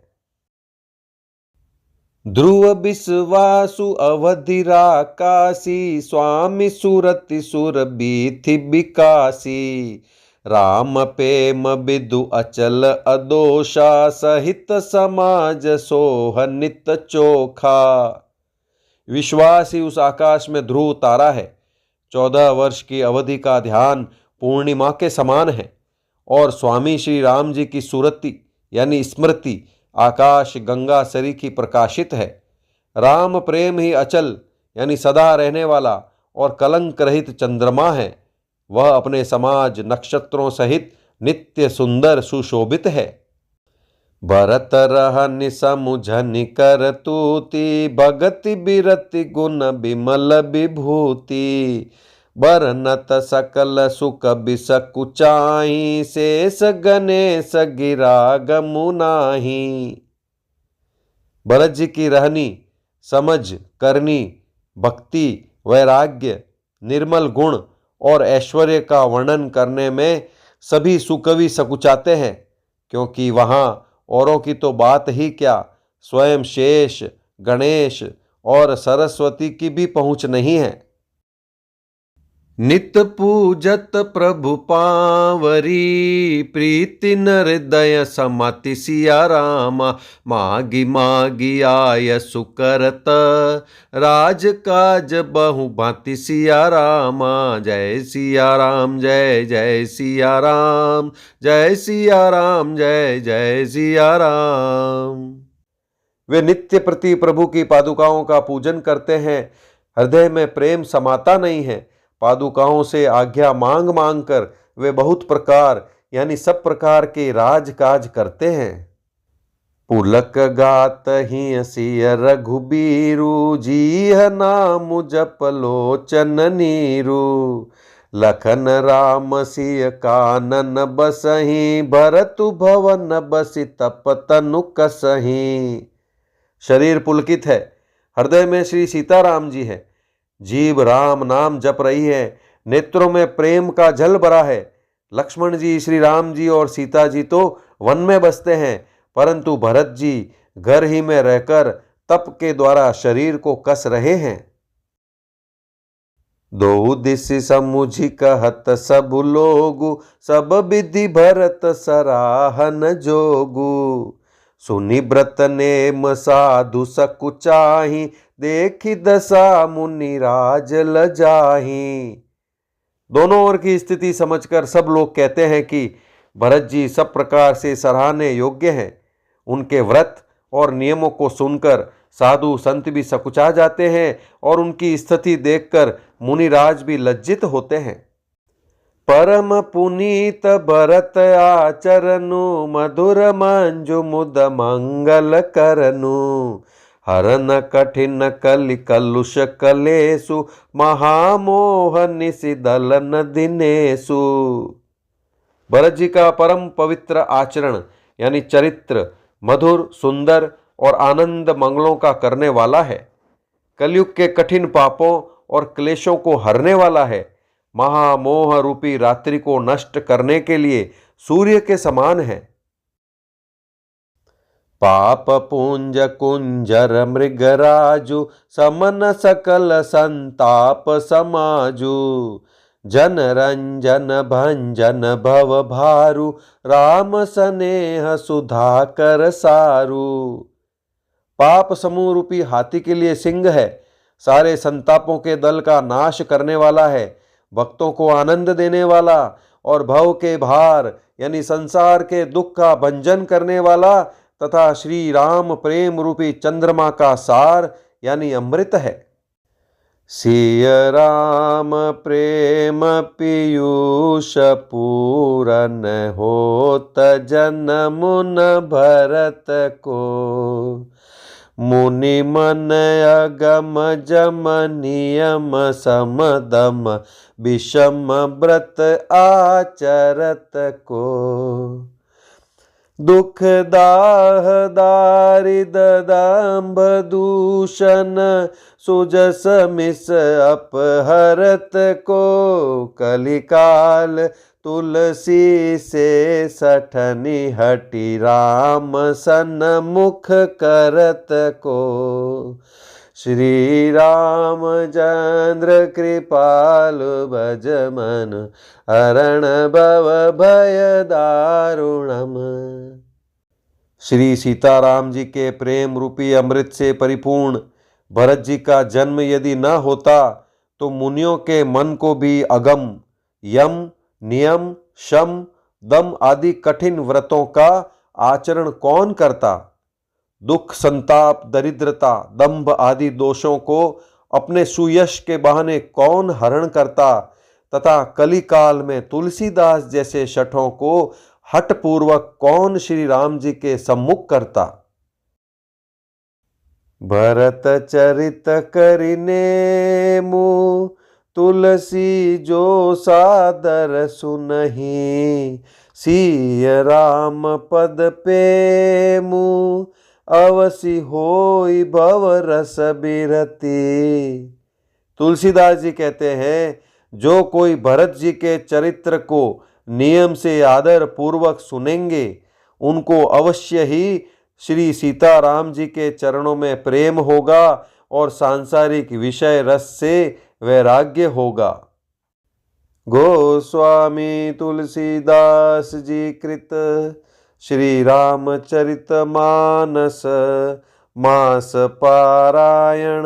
ध्रुव विश्वासु अवधिराकाशी, स्वामी सुरति सुर बीथि विकासी। राम प्रेम विदु अचल अदोषा, सहित समाज सोह नित चोखा। विश्वास ही उस आकाश में ध्रुव तारा है। 14 वर्ष की अवधि का ध्यान पूर्णिमा के समान है और स्वामी श्री राम जी की सुरति यानी स्मृति आकाश गंगा सरी की प्रकाशित है। राम प्रेम ही अचल यानी सदा रहने वाला और कलंक रहित चंद्रमा है। वह अपने समाज नक्षत्रों सहित नित्य सुंदर सुशोभित है। भरत रहनि समुझनि कर तूति, भगति बिरति गुण बिमल विभूति। बरनत सकल सुख बिसकुचाही, शेष गणेश गिरा गमुनाही। भरत जी की रहनी, समझ, करनी, भक्ति, वैराग्य, निर्मल गुण और ऐश्वर्य का वर्णन करने में सभी सुकवि सकुचाते हैं, क्योंकि वहाँ औरों की तो बात ही क्या, स्वयं शेष, गणेश और सरस्वती की भी पहुँच नहीं है। नित पूजत प्रभु पावरी, प्रीति न हृदय समाति सिया रामा। मागी मागी आय सुकरत, राज काज बहु भांति सिया रामा। जय सिया राम जय जय सिया राम, जय सिया राम जय जय सिया राम। वे नित्य प्रति प्रभु की पादुकाओं का पूजन करते हैं, हृदय में प्रेम समाता नहीं है। पादुकाओं से आज्ञा मांग मांग कर वे बहुत प्रकार यानी सब प्रकार के राजकाज करते हैं। पुलक गात ही सिय रघुबीरु, जीह नाम जप लोचन नीरु। लखन राम सिय कानन बसही, भरतु भवन बसि तप तनु कसही। शरीर पुलकित है, हृदय में श्री सीताराम जी है, जीभ राम नाम जप रही है, नेत्रों में प्रेम का जल भरा है। लक्ष्मण जी, श्री राम जी और सीता जी तो वन में बसते हैं, परंतु भरत जी घर ही में रहकर तप के द्वारा शरीर को कस रहे हैं। दो दिशि समुझि कहत सब लोगु, सब विधि भरत सराहन जोगु। सुनि व्रत नेम साधु सकुचाही, देखी दशा मुनि राज लजाही। दोनों ओर की स्थिति समझकर सब लोग कहते हैं कि भरत जी सब प्रकार से सराहने योग्य हैं। उनके व्रत और नियमों को सुनकर साधु संत भी सकुचा जाते हैं और उनकी स्थिति देखकर मुनिराज भी लज्जित होते हैं। परम पुनीत भरत आचरनु, मधुर मंजु मुद मंगल करनु। हरन कठिन कलि कलुष कलेसु, महामोह निसि दलन दिनेसु। भरत जी का परम पवित्र आचरण यानी चरित्र मधुर, सुंदर और आनंद मंगलों का करने वाला है। कलयुग के कठिन पापों और क्लेशों को हरने वाला है। महामोह रूपी रात्रि को नष्ट करने के लिए सूर्य के समान है। पाप पुंज कुंजर मृगराजु, समन सकल संताप समाजु। जन रंजन भंजन भव भारु, राम स्नेह सुधाकर सारू। पाप समूह रूपी हाथी के लिए सिंह है, सारे संतापों के दल का नाश करने वाला है, भक्तों को आनंद देने वाला और भव के भार यानी संसार के दुख का भंजन करने वाला तथा श्री राम प्रेम रूपी चंद्रमा का सार यानी अमृत है। सिय राम प्रेम पीयूष पूरन होत, जन्म न भरत को। मुनि मन अगम जम नियम, समदम विषम व्रत आचरत को। दुख दाह दारिद दंभ दूषण, सुजस मिस अपहरत को। कलिकाल तुलसी से सठनी, हटि राम सन्मुख करत को। श्री रामचंद्र कृपाल भज मन, हरण भव भय दारुणम। श्री सीताराम जी के प्रेम रूपी अमृत से परिपूर्ण भरत जी का जन्म यदि न होता तो मुनियों के मन को भी अगम, यम, नियम, शम, दम आदि कठिन व्रतों का आचरण कौन करता। दुख, संताप, दरिद्रता, दंभ आदि दोषों को अपने सुयश के बहाने कौन हरण करता तथा कलिकाल में तुलसीदास जैसे शठों को हठपूर्वक कौन श्री राम जी के सम्मुख करता। भरत चरित करिने मु, तुलसी जो सादर सुनहि, सिय राम पद पेमु, अवसि होई भव रस बिरती। तुलसीदास जी कहते हैं, जो कोई भरत जी के चरित्र को नियम से आदर पूर्वक सुनेंगे, उनको अवश्य ही श्री सीताराम जी के चरणों में प्रेम होगा और सांसारिक विषय रस से वैराग्य होगा। गोस्वामी तुलसीदास जी कृत श्री रामचरित मानस मास पारायण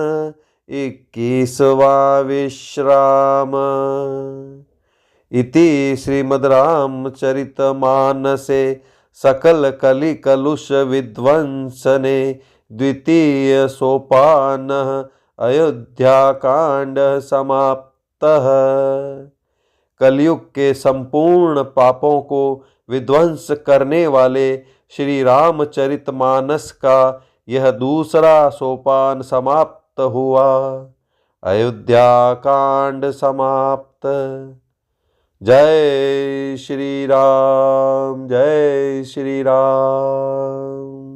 21वां विश्राम। इति श्रीमद् रामचरित मानसे सकल कलि कलुष विध्वंसने द्वितीय सोपान अयोध्या कांड समाप्तः। कलयुग के संपूर्ण पापों को विध्वंस करने वाले श्री रामचरितमानस का यह दूसरा सोपान समाप्त हुआ। अयोध्या कांड समाप्त। जय श्री राम, जय श्री राम।